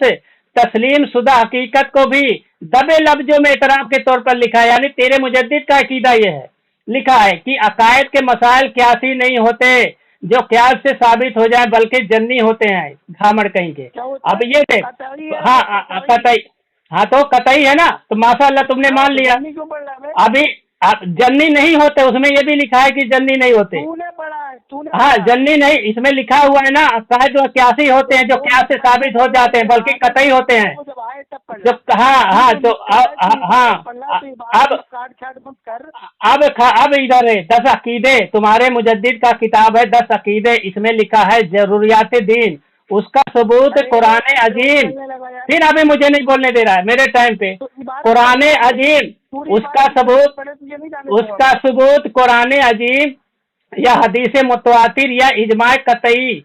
तस्लीम शुदा हकीकत को भी दबे लफ्जों में इतराफ के तौर पर लिखा है। यानी तेरे मुजद्दिद का अकीदा ये है, लिखा है कि अकायद के मसाइल क्यासी नहीं होते जो क्यास से साबित हो जाए, बल्कि जन्नी होते हैं, घामड़ कहीं के। अब ये देख, हाँ कतई, हाँ तो कतई है ना, तो माशाअल्लाह तुमने मान लिया। अभी जन्नी नहीं होते, उसमें ये भी लिखा है कि जन्नी नहीं होते। हाँ जन्नी नहीं, इसमें लिखा हुआ है ना, शायद जो क्यासी होते हैं जो क्यास से साबित हो जाते हैं, बल्कि कतई होते हैं जब। हाँ तो हाँ अब इधर है 10 अकीदे, तुम्हारे मुजद्दिद का किताब है 10 अकीदे। इसमें लिखा है जरूरियात दीन, उसका सबूत कुरान अजीम। फिर अभी मुझे नहीं बोलने दे रहा है मेरे टाइम पे। कुरान अजीम, उसका सबूत कुरान अजीम या हदीस मुतवातिर या इजमा कतई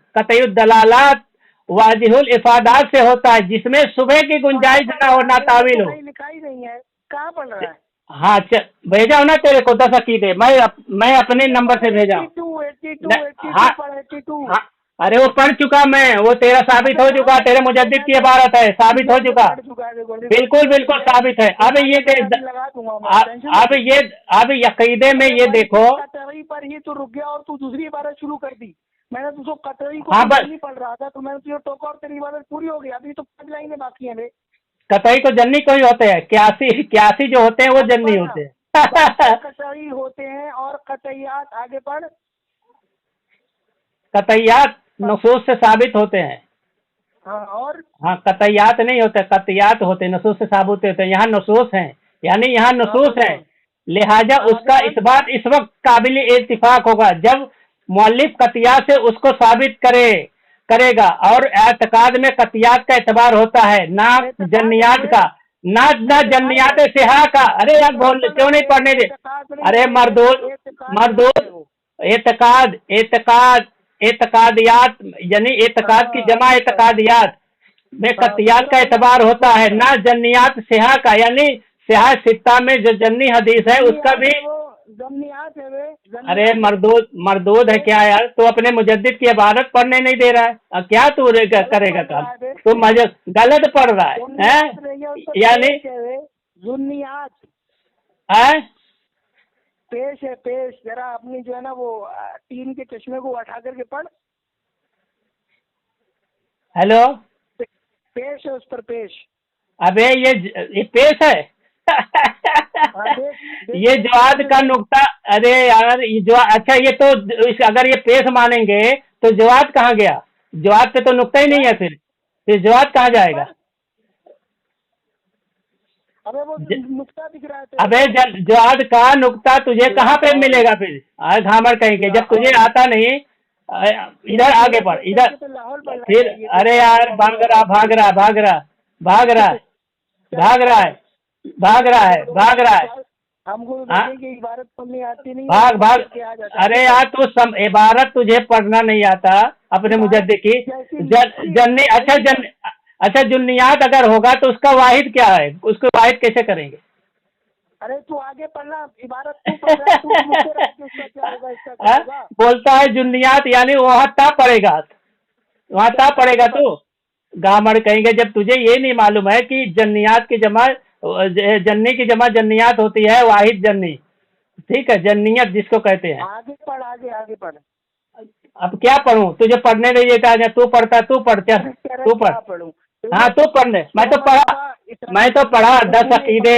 दलालात वाजिहुल इफादात से होता है, जिसमें सुबह की गुंजाइश ना हो, ना तावील हो। लिखा ही नहीं है, कहाँ पढ़ रहा है? हाँ भेजा हूँ ना तेरे को 10 अकीदे, मैं अपने नंबर से भेजा हूँ। हाँ अरे वो पढ़ चुका मैं, वो तेरा साबित हो चुका, तेरे मुजद्दिद की इबारत है, साबित हो चुका, बिल्कुल बिल्कुल साबित है। अब ये अकीदे में ये देखो, कतई पर ही तू रुक गया और तू दूसरी इबारत शुरू कर दी। मैंने तुझको कतई को हाँ बस नहीं पढ़ रहा था, तो मैंने तुझे टोका और तेरी इबारत पूरी हो गई। अभी तो 5 लाइनें बाकी हैं। कतई को जन्नी कोई होते हैं, क्यासी जो होते हैं वो जन्नी होते हैं। कतई होते हैं और कतईयात, आगे पढ़। कतईयात नसूस से साबित होते हैं। हाँ और हाँ कतईयात नहीं होते, कतईयात होते, नसूस से साबित होते हैं। यहाँ नसूस हैं, यानी यहाँ नसूस है, लिहाजा उसका इस बात इस वक्त काबिल इत्तिफाक होगा जब मुअल्लिफ कतियात से उसको साबित करेगा। और एतकाद में कतियात का एतबार होता है, ना जन्नियात का, ना जन्नियात सिहा का। अरे यार बोल क्यों नहीं पढ़ने दे? अरे मरदूद एतकादियात यानी एतकाद की जमा एतकादियात में कतियात का एतबार होता है, ना जन्नियात सिहा का। यानी सिहा सित्ता में जो जन्नी हदीस है उसका भी जन्नियात है वे। अरे मरदूद है क्या यार? तू अपने मुजद्दिद की इबारत पढ़ने नहीं दे रहा है, क्या तू करेगा काम? तू मजे गलत पढ़ रहा है यानी जुन्नियात है। पेश है, पेश जरा अपनी जो है ना वो टीन के चश्मे को उठा करके पढ़। हेलो पेश है, उस पर पेश। अबे ये पेश है। ये जवाद का नुक्ता। अरे यार ये जो अच्छा, ये तो अगर ये पेश मानेंगे तो जवाद कहाँ गया? जवाद पे तो नुक्ता ही नहीं है, फिर जवाद कहाँ जाएगा? अबे वो नुक्ता दिख रहा है। अबे जवाद का नुक्ता तुझे कहाँ पे मिलेगा फिर? घामर कहेंगे जब तुझे आता नहीं। इधर आगे बढ़, इधर फिर। अरे यार भाग रहा है। हमको इबारत पढ़नी आती नहीं, भाग। अरे यार तू इबारत तुझे पढ़ना नहीं आता अपने मुजद्दिद की। जन्नी अच्छा जुन्नियात अगर होगा तो उसका वाहिद क्या है? उसको वाहिद कैसे करेंगे? अरे तू आगे पढ़ना, इबारत तू पढ़ रहा है, तू मुझसे रह के उसका क्या होगा, इसका क्या होगा? बोलता है जुन्नियात, यानी वहाँ ता पड़ेगा तू। गामड़ कहेंगे जब तुझे ये नहीं मालूम है कि जन्नियात की जमा जन्नी की जमा जन्नियात होती है, वाहिद जन्नी, ठीक है, जन्नियत जिसको कहते हैं। आगे पढ़। अब क्या पढ़ूं? तुझे पढ़ने नहीं देता, तू पढ़ता, तू पढ़। हाँ तू पढ़ने, मैं तो पढ़ा 10 अकीदे।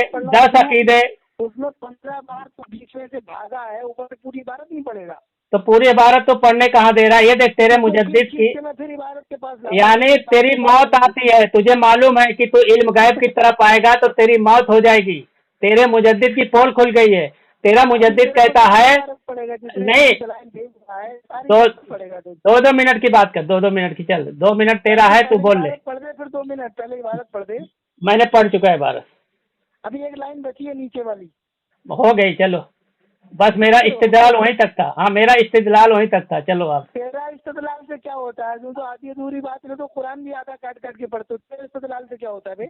उसमें 15 बार तो बीच में से भागा है, ऊपर से पूरी इबारत नहीं पढ़ेगा तो पूरी इबारत तो पढ़ने कहाँ दे रहा है? ये देख तेरे मुजद्दिद की, फिर इबारत के पास यानी तेरी मौत आती है, तुझे मालूम है कि तू इल्म गायब की तरफ आएगा तो तेरी मौत हो जाएगी। तेरे मुजद्दिद की पोल खुल गई है। तेरा मुजद्दिद कहता है नहीं, तो 2 मिनट की बात कर, 2 मिनट की, चल 2 मिनट तेरा है, तू बोल ले। पढ़ दे फिर 2 मिनट पहले इबारत पढ़ दे। मैंने पढ़ चुका है इबारत, अभी एक लाइन बची है नीचे वाली। हो गई, चलो बस मेरा इस्तेदलाल वहीं तक था। हाँ, मेरा इस्तेदलाल वहीं तक था। चलो आप। तेरा इस्तेदलाल से क्या होता है? जो तो आधी अधूरी बात है, तो कुरान भी आधा काट काट के पढ़ते हो, तेरे इस्तेदलाल से क्या होता है बे?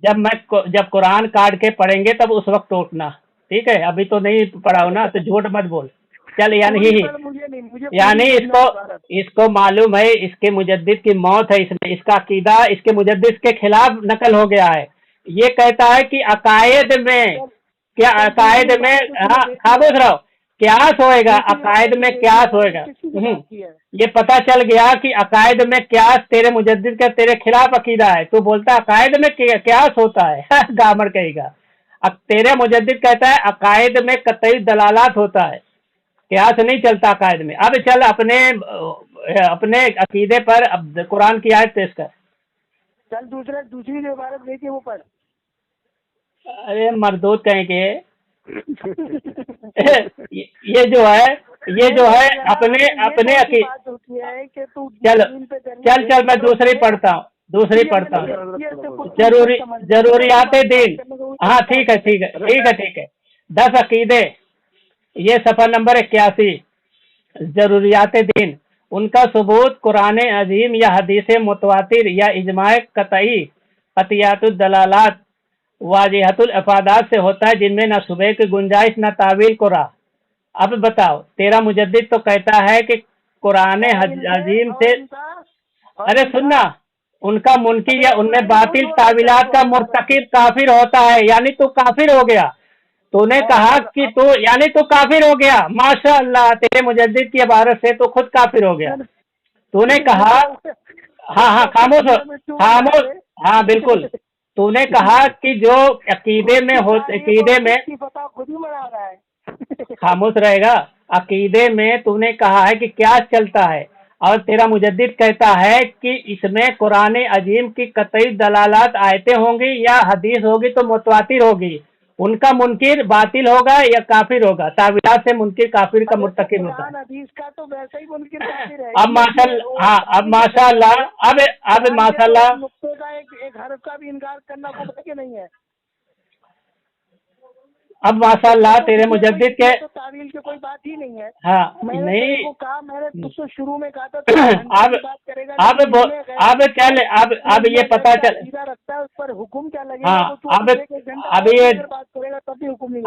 जब कुरान काट के पढ़ेंगे तब उस वक्त उठना, ठीक है? अभी तो नहीं पढ़ाओ ना, तो झूठ मत बोल। चल, यानी पूरी पढ़, मुझे नहीं, मुझे यानी पूरी इसको समझा भारत। इसको मालूम है इसके मुजद्दिद की मौत है, इसमें इसका अकीदा इसके मुजद्दिद के खिलाफ नकल हो गया है। ये कहता है कि अकायद में क्या, अकायद में, हाँ खामोश रहो, क्यास होएगा, अकायद में क्यास होएगा। किसी से बात की है? ये पता चल गया कि अकायद में क्यास तेरे मुजद्दिद का तेरे खिलाफ अकीदा है। तू बोलता है अकायद में क्यास होता है गामर कहेगा। अब तेरे मुजद्दिद कहता है अकायद में कतई दलालात होता है, क्यास नहीं चलता अकायद में। अब चल अपने अकीदे पर अब कुरान की आयत पेश कर। चल दूसरी जो इबारत देखी वो पढ़। अरे मरदूद कहीं के ये जो है अपने अकीदे। बात होती है कि तू चल मैं दूसरी पढ़ता हूँ। जरूरियात दीन। हाँ ठीक है। 10 अकीदे, ये सफ़र नंबर 81। जरूरियात दीन, उनका सबूत कुरान अजीम या हदीस मुतवातिर या इजमाए कतई अतियातुल दलालात वाजिहतुल अफादात से होता है, जिनमें न शुबह की गुंजाइश न तावील को रहा। अब बताओ, तेरा मुजद्दिद तो कहता है कि कुरान अजीम से, अरे सुनना, उनका मुनकिर या उनमें बातिल तावीलात का मुर्तकिब काफिर होता है। यानी तू काफिर हो गया। तूने कहा कि तू, यानी तू काफिर हो गया। माशाअल्लाह, तेरे मुजद्दिद की इबारत से तू खुद काफिर हो गया। तूने कहा, हाँ खामोश, हाँ बिल्कुल। तूने कहा कि जो अकीदे में खुद ही मना रहा है। खामोश रहेगा। अकीदे में तूने कहा है कि क्या चलता है, और तेरा मुजद्दिद कहता है कि इसमें कुरान अजीम की कतई दलालात आयतें होंगी या हदीस होगी तो मुतवातिर होगी। उनका मुनकिर बातिल होगा या काफिर होगा। तावीलात से मुनकिर काफिर का मुर्तकिब होता है। हदीस का तो वैसे ही मुनकिर काफिर है। अब माशाअल्लाह, अब माशाअल्लाह, नुक्ते का एक हर्फ का भी इनकार करना पड़ता है कि नहीं है? अब माशाअल्लाह तेरे मुजद्दिद के तो तावील की कोई बात ही नहीं है। हाँ मैंने कहा, मैंने तुझसे शुरू में कहा था अब ये पता चल रखता है उस पर हुक्म क्या लगेगा। हाँ, तो अब बात करेगा तब भी हुक्म नहीं।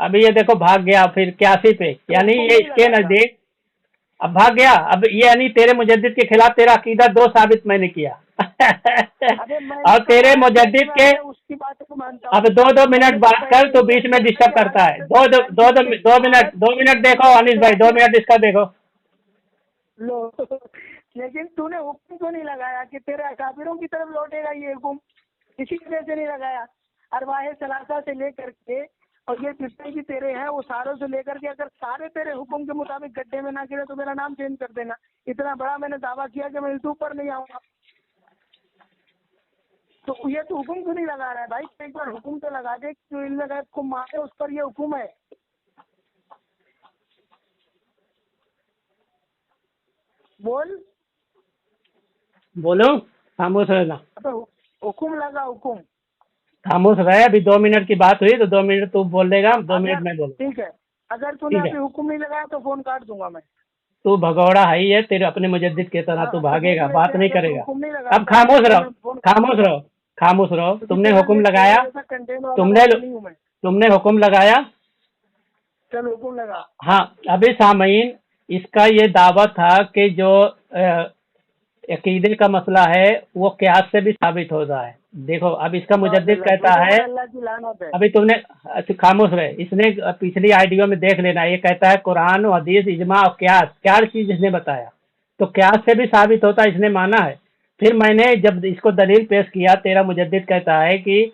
अभी ये देखो भाग गया फिर 81 पे, यानी ये इसके नजदीक अब भाग गया। अब ये यानी तेरे मुजद्दिद के खिलाफ तेरा अकीदा 2 साबित मैंने किया और तेरे मुजद्दिद के उसकी बात को मानता हूं। अब 2 मिनट बात कर तो बीच में डिस्टर्ब करता है। 2 मिनट देखो अनिस भाई, 2 मिनट इसका देखो। लो लेकिन तूने हुक्म तो नहीं लगाया कि तेरे अकाबिरों की तरफ लौटेगा ये हुक्म, किसी वजह से नहीं लगाया। अरवाहे सलासा से लेकर के और ये जितने भी तेरे हैं वो सारों से लेकर के, अगर सारे तेरे हुक्म के मुताबिक गड्ढे में ना गिरे तो मेरा नाम चेंज कर देना। इतना बड़ा मैंने दावा किया कि मैं यूट्यूब पर नहीं आऊंगा। तो ये तो हुक्म क्यों नहीं लगा रहा है भाई? एक बार हुक्म तो लगा दे, जो इल्म गैब को माने उस पर ये हुक्म है। बोलो, खामोश रहना। हुक्म लगा, हुक्म खामोश रहे। अभी 2 मिनट की बात हुई तो 2 मिनट तू बोलेगा, 2 मिनट मैं बोल। ठीक है, अगर तूने अभी हुक्म नहीं लगाया तो फोन काट दूंगा मैं। तू भगौड़ा है ही है, तेरे अपने मुजद्दिद की तरह तू भागेगा, बात नहीं करेगा। अब खामोश रहो। तुमने हुक्म लगाया, तुमने हुक्म लगाया। चल हुक्म लगा। हाँ, अभी सामईन, इसका ये दावा था कि जो अकीदे का मसला है वो क्यास से भी साबित हो रहा है। देखो अब इसका मुजद्दिद कहता है, अभी तुमने खामोश रहे, इसने पिछली आइडियो में देख लेना, ये कहता है कुरान और हदीस इजमा और क्यास 4 चीज इसने बताया, तो क्यास से भी साबित होता है, इसने माना है। फिर मैंने जब इसको दलील पेश किया, तेरा मुजद्दिद कहता है कि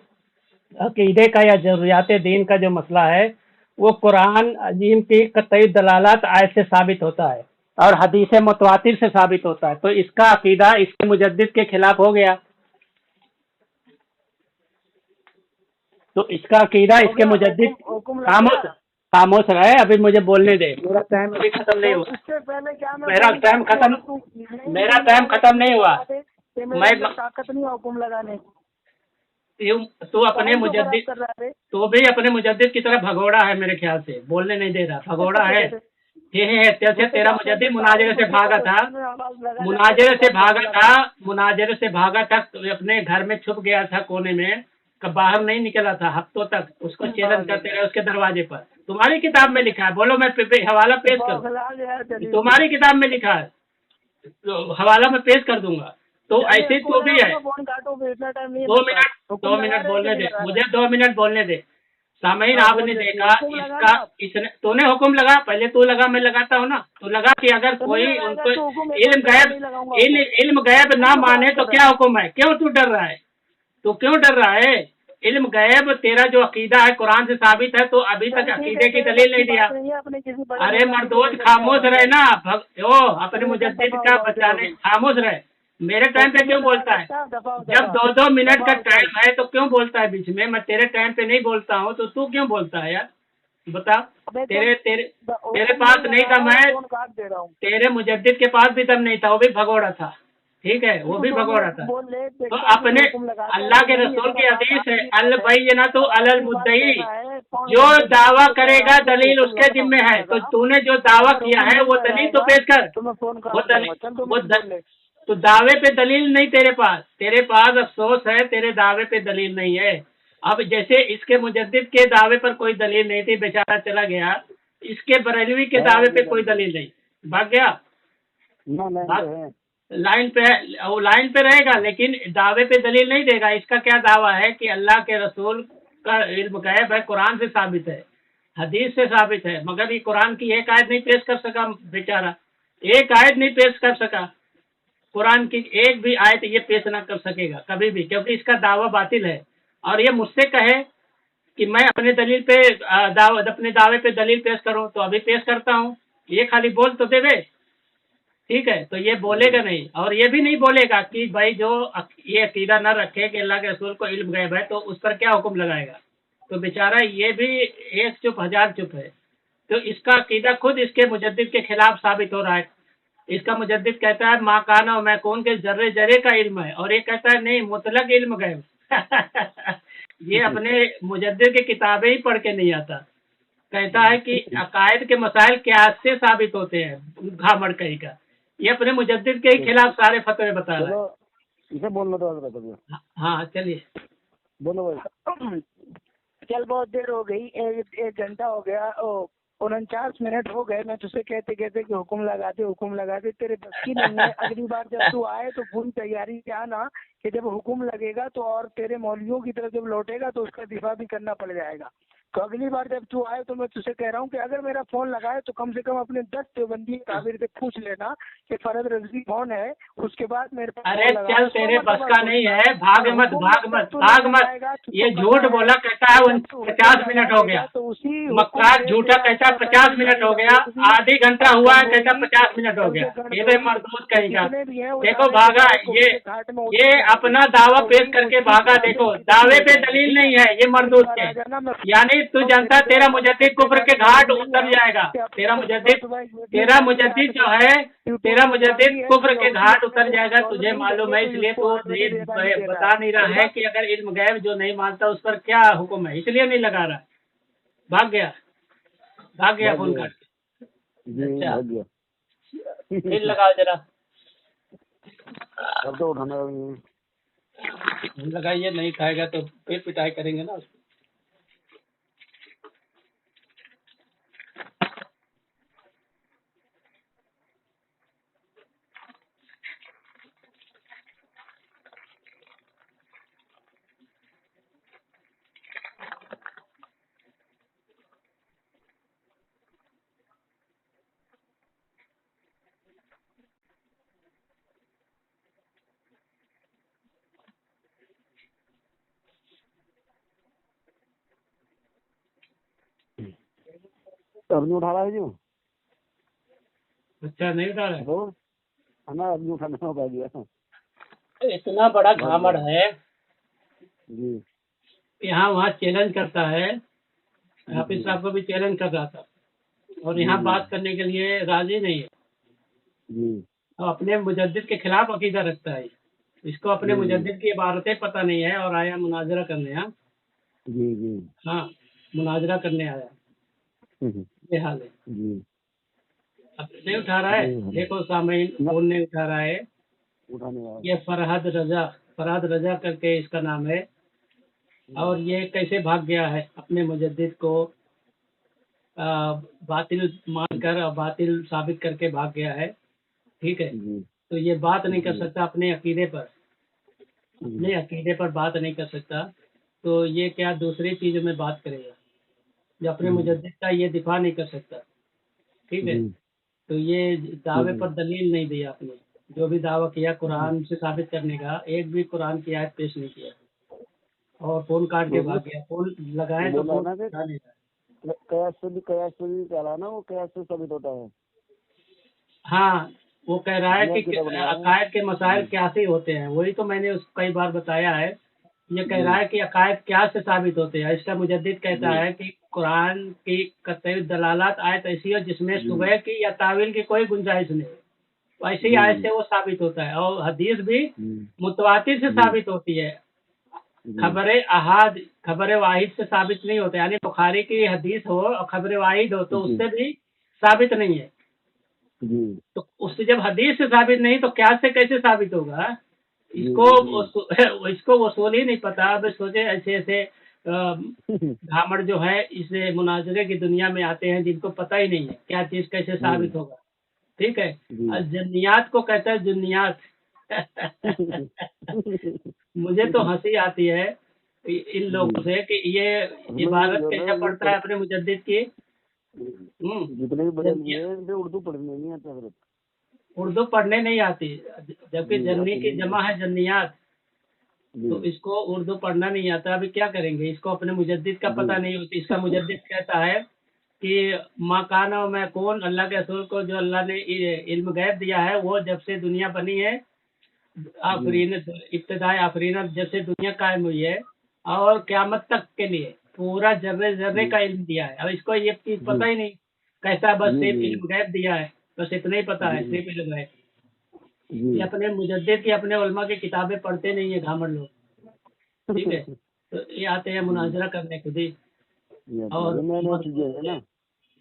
अकीदे का या जरूरियात दीन का जो मसला है वो कुरान अजीम की कतई दलालात आयत से साबित होता है और हदीस मुतवातिर से साबित होता है। तो इसका अकीदा इसके मुजद्दिद के खिलाफ हो गया। तो इसका अकीदा इसके मुजद्दिद, खामोश रहे, अभी मुझे बोलने दे, मेरा टाइम अभी खत्म नहीं हुआ। मेरा टाइम खत्म नहीं हुआ। मैं ताकत नहीं हुक्म लगाने। तू अपने टाइम तो खराब मुजद्दिद, कर रहा है। तो भी अपने मुजद्दिद की तरह भगोड़ा है मेरे ख्याल से, बोलने नहीं दे रहा, भगोड़ा है। हे तेरा मुजद्दिद मुनाजरे से भागा था, मुनाजरे से भागा था, मुनाजरे से भागा था, तो अपने घर में छुप गया था कोने में, कब बाहर नहीं निकला था हफ्तों तक, उसको चैलेंज करते रहे उसके दरवाजे पर। तुम्हारी किताब में लिखा है, बोलो मैं हवाला पेश करूँ, तुम्हारी किताब में लिखा है, तो हवाला में पेश कर दूंगा। तो ऐसे तो भी है। फोन काटो, इतना टाइम नहीं है 2 मिनट बोलने दे मुझे, 2 मिनट बोलने दे। सामईन आपने देखा इसका, इसने तूने हुक्म लगा, पहले तू लगा, मैं लगाता हूँ ना, तो लगा कि अगर कोई उनको इल्म गैब ना माने तो क्या हुक्म है, क्यों तू डर रहा है, तू क्यों डर रहा है? इल्म गैब तेरा जो अकीदा है कुरान से साबित है, तो अभी तक अकीदे की दलील नहीं दिया। अरे मर्दोज खामोश रहे ना, अपने मुजद्दिद का बचाने खामोश रहे। मेरे टाइम पे क्यों बोलता है? जब 2-2 मिनट का टाइम है तो क्यों बोलता है बीच में? मैं तेरे टाइम पे नहीं बोलता हूँ तो तू क्यों बोलता है यार, बता। तेरे तेरे तेरे पास नहीं दम है, तेरे मुजद्दिद के पास भी दम नहीं था, वो भी भगोड़ा था, ठीक है, वो भी भगोड़ा था। तो अपने अल्लाह के रसूल की हदीस है, अल बैयिनतु अलल मुद्दई, जो दावा करेगा दलील उसके जिम्मे है। तो तूने जो दावा किया है वो दलील तो पेश कर, वो तो दावे पे दलील नहीं तेरे पास अफसोस है, तेरे दावे पे दलील नहीं है। अब जैसे इसके मुजद्दिद के दावे पर कोई दलील नहीं थी, बेचारा चला गया, इसके बरेलवी के दावे पे कोई दलील नहीं, भाग गया। लाइन पे है, वो लाइन पे रहेगा लेकिन दावे पे दलील नहीं देगा। इसका क्या दावा है कि अल्लाह के रसूल का इल्म गैब है, कुरान से साबित है, हदीस से साबित है, मगर ये कुरान की एक आयत नहीं पेश कर सका बेचारा, एक आयत नहीं पेश कर सका, कुरान की एक भी आयत ये पेश ना कर सकेगा कभी भी, क्योंकि इसका दावा बातिल है। और ये मुझसे कहे कि मैं अपने दलील पे अपने दावे पे दलील पेश करूं, तो अभी पेश करता हूं, ये खाली बोल तो देवे, ठीक है। तो ये बोलेगा नहीं, और ये भी नहीं बोलेगा कि भाई जो ये अकीदा न रखे कि अल्लाह के रसूल को इल्म गैब है, तो उस पर क्या हुक्म लगाएगा। तो बेचारा ये भी एक चुप हजार चुप है। तो इसका अकीदा खुद इसके मुजद्दिद के खिलाफ साबित हो रहा है। इसका मुजद्दिद कहता है माँ काना और मैकून के जर्रे जर्रे का इल्म है, और ये कहता है नहीं मुतलक इल्म गैब। ये अपने मुजद्दिद की किताबें ही पढ़ के नहीं आता, कहता है कि अकायद के मसाइल क्या से साबित होते हैं, घामड़ कहीं का। ये अपने मुजद्दिद के ही खिलाफ सारे फतवे बता रहा है। इसे बोलना तो हाँ चलिए बोलो भाई। चल बहुत देर हो गई, एक घंटा हो गया, 49 मिनट हो गए, मैं तुझसे कहते कहते कि हुक्म लगा दे, तेरे बस की नहीं है। अगली बार जब तू आए तो पूरी तैयारी से आना कि जब हुक्म लगेगा तो, और तेरे मौलवियों की तरफ जब लौटेगा तो उसका दिफा भी करना पड़ जाएगा। तो अगली बार जब तू आए तो मैं तुझसे कह रहा हूँ कि अगर मेरा फोन लगाए तो कम से कम अपने 10 देवबंदी काबिर से पूछ लेना कि फरद रज़वी कौन है, उसके बाद मेरे पास। अरे चल तेरे बस का नहीं है, भाग मत, ये झूठ बोला कहता है 50 मिनट हो गया, तो उसी मक्कार झूठा कहता 50 मिनट हो गया, आधी घंटा हुआ है कहता 50 मिनट हो गया, ये मरदूद कहेगा। देखो भागा, ये अपना दावा पेश करके भागा। देखो दावे पे दलील नहीं है ये मरदूद के, यानी तू जानता तेरा मुजद्दिद कुफ्र के घाट उतर जाएगा, तेरा मुजद्दिद जो है, तेरा मुजद्दिद कुफ्र के घाट उतर जाएगा, तुझे मालूम है। इसलिए तो बता नहीं रहा है कि अगर इल्म गैब जो नहीं मानता उस पर क्या हुक्म है, इसलिए नहीं लगा रहा, भाग गया फोन काट के। अच्छा फिर लगाओ जरा, अब तो उठाना लगाइए, नहीं खाएगा तो फिर पिटाई करेंगे ना। अब नहीं उठा रहा है जो। अच्छा नहीं उठा रहा है, तो हमें अब नहीं उठाना होगा गया। इतना बड़ा घामड़ है जी, यहाँ वहाँ चैलेंज करता है, हाफिज साहब को भी चैलेंज कर रहा था, और यहाँ बात करने के लिए राजी नहीं है। जी, अब अपने मुजद्दिद के खिलाफ अकीदा रखता है। इसको अपने जी, जी। मुजद्दिद की इबारतें पता नहीं है और आया मुनाजरा करने। हाँ जी, जी। हाँ, मुनाजरा करने आया। हम्म, ये हाल है। जी। अब नहीं उठा रहा है, नहीं है। देखो सामईन ना, फोन नहीं उठा रहा है। उठाने वाला। ये फरहाद रजा करके इसका नाम है। और ये कैसे भाग गया है अपने मुजद्दिद को बातिल मानकर और बातिल साबित करके भाग गया है। ठीक है, जी, तो ये बात नहीं कर जी, सकता अपने अकीदे पर, जी, अपने अकीदे पर बात नहीं कर सकता। तो ये क्या दूसरी चीज़ों में बात करेगा, जो अपने जी, मुजद्दिद का ये दिफा नहीं कर सकता। ठीक है, जी, तो ये दावे जी, पर दलील नहीं दी आपने। जो भी दावा किया कुरान से साबित करने का, एक भी कुरान की आयत पेश नहीं किया और फोन काट के वो भाग गया। फोन लगाए तो बोला फोन ना कि उठा नहीं रहा। कयास से भी कह रहा ना, वो कयास से साबित होता है। हाँ, वो कह रहा है जिसने कि किताब बनाया है। अकायद के मसाइल जी, क्यासी होते हैं, वही तो मैंने उसको कई बार बताया है। ये कह जी, रहा है कि अकायद क्या से साबित होते हैं। इसका मुजद्दिद कहता जी, है कि कुरान की कतई दलालत आयत ऐसी है जिसमें जी, सुबह की या तावील की कोई गुंजाइश नहीं है, वैसे ही जी, आयत से वो साबित होता है। और हदीस भी जी, मुतवातिर से जी, साबित होती है, जी, खबर वाहिद से साबित नहीं होता। यानी बुखारी की हदीस हो और खबर वाहिद हो तो जी, उससे भी साबित नहीं है। जी, तो उससे जब हदीस से साबित नहीं तो क्या से कैसे साबित होगा? जी, इसको जी, इसको वसूल ही नहीं पता। अब सोचे ऐसे ऐसे घामड़ जो है इस मुनाजरे की दुनिया में आते हैं जिनको पता ही नहीं है क्या चीज कैसे साबित होगा। ठीक है, जी, जन्नियात को कहता है जुन्नियात। मुझे तो हंसी आती है इन लोगों जी। से कि ये हमें ये इबारत बोल रहे कैसे हैं, ये पढ़ता है अपने मुजद्दिद की। जितने भी बड़े जन्निया लिए हैं, इनसे उर्दू पढ़ने नहीं आता हजरत। उर्दू पढ़ने नहीं आती, जबकि जी, जन्नी आते की नहीं है। जमा है जन्नियात। जी, तो इसको उर्दू पढ़ना नहीं आता, अभी क्या करेंगे? इसको अपने मुजद्दिद का जी, पता नहीं होती। इसका मुजद्दिद कहता है कि मकान और मैं कौन, अल्लाह के रसूल को जो अल्लाह ने इल्म गैब दिया है वो जब से दुनिया बनी है, जी, आफरीन इब्तदाई आफरीन जब से दुनिया कायम हुई है और क़यामत तक के लिए पूरा जर्रे जर्रे जी, का इल्म दिया है। अब इसको ये चीज़ जी, पता ही नहीं, कैसा बस जी, सिर्फ जी, इल्म गैब दिया है, बस इतना ही पता है, जी, सिर्फ इल्म गैब। जी। ये अपने मुजद्दिद की अपने उलमा की किताबें पढ़ते नहीं है घामड़ लोग। ठीक है, तो ये आते हैं जी, मुनाजरा करने खुद ही। ये तो और ये नए नए चीजें है मजबूत है। ना।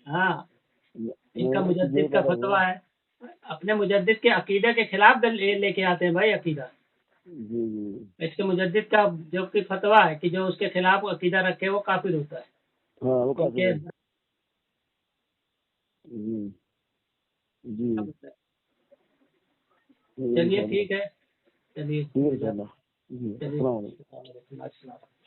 हाँ, नए इनका नए चीजें मुजद्दिद का कर रहे फतवा हैं। है। अपने मुजद्दिद के अकीदे के खिलाफ लेके आते हैं भाई अकीदा। जी, जी। इसके मुजद्दिद का जो कि फतवा है कि जो उसके खिलाफ अकीदा रखे वो काफिर होता है। हाँ, वो काफी इनके है। जी, जी। चलिए इंशाल्लाह। ठीक है, चलिए ठीक है गुजारा। इंशाल्लाह। जी, चलिए अस्सलाम वालेकुम। अस्सलाम वालेकुम।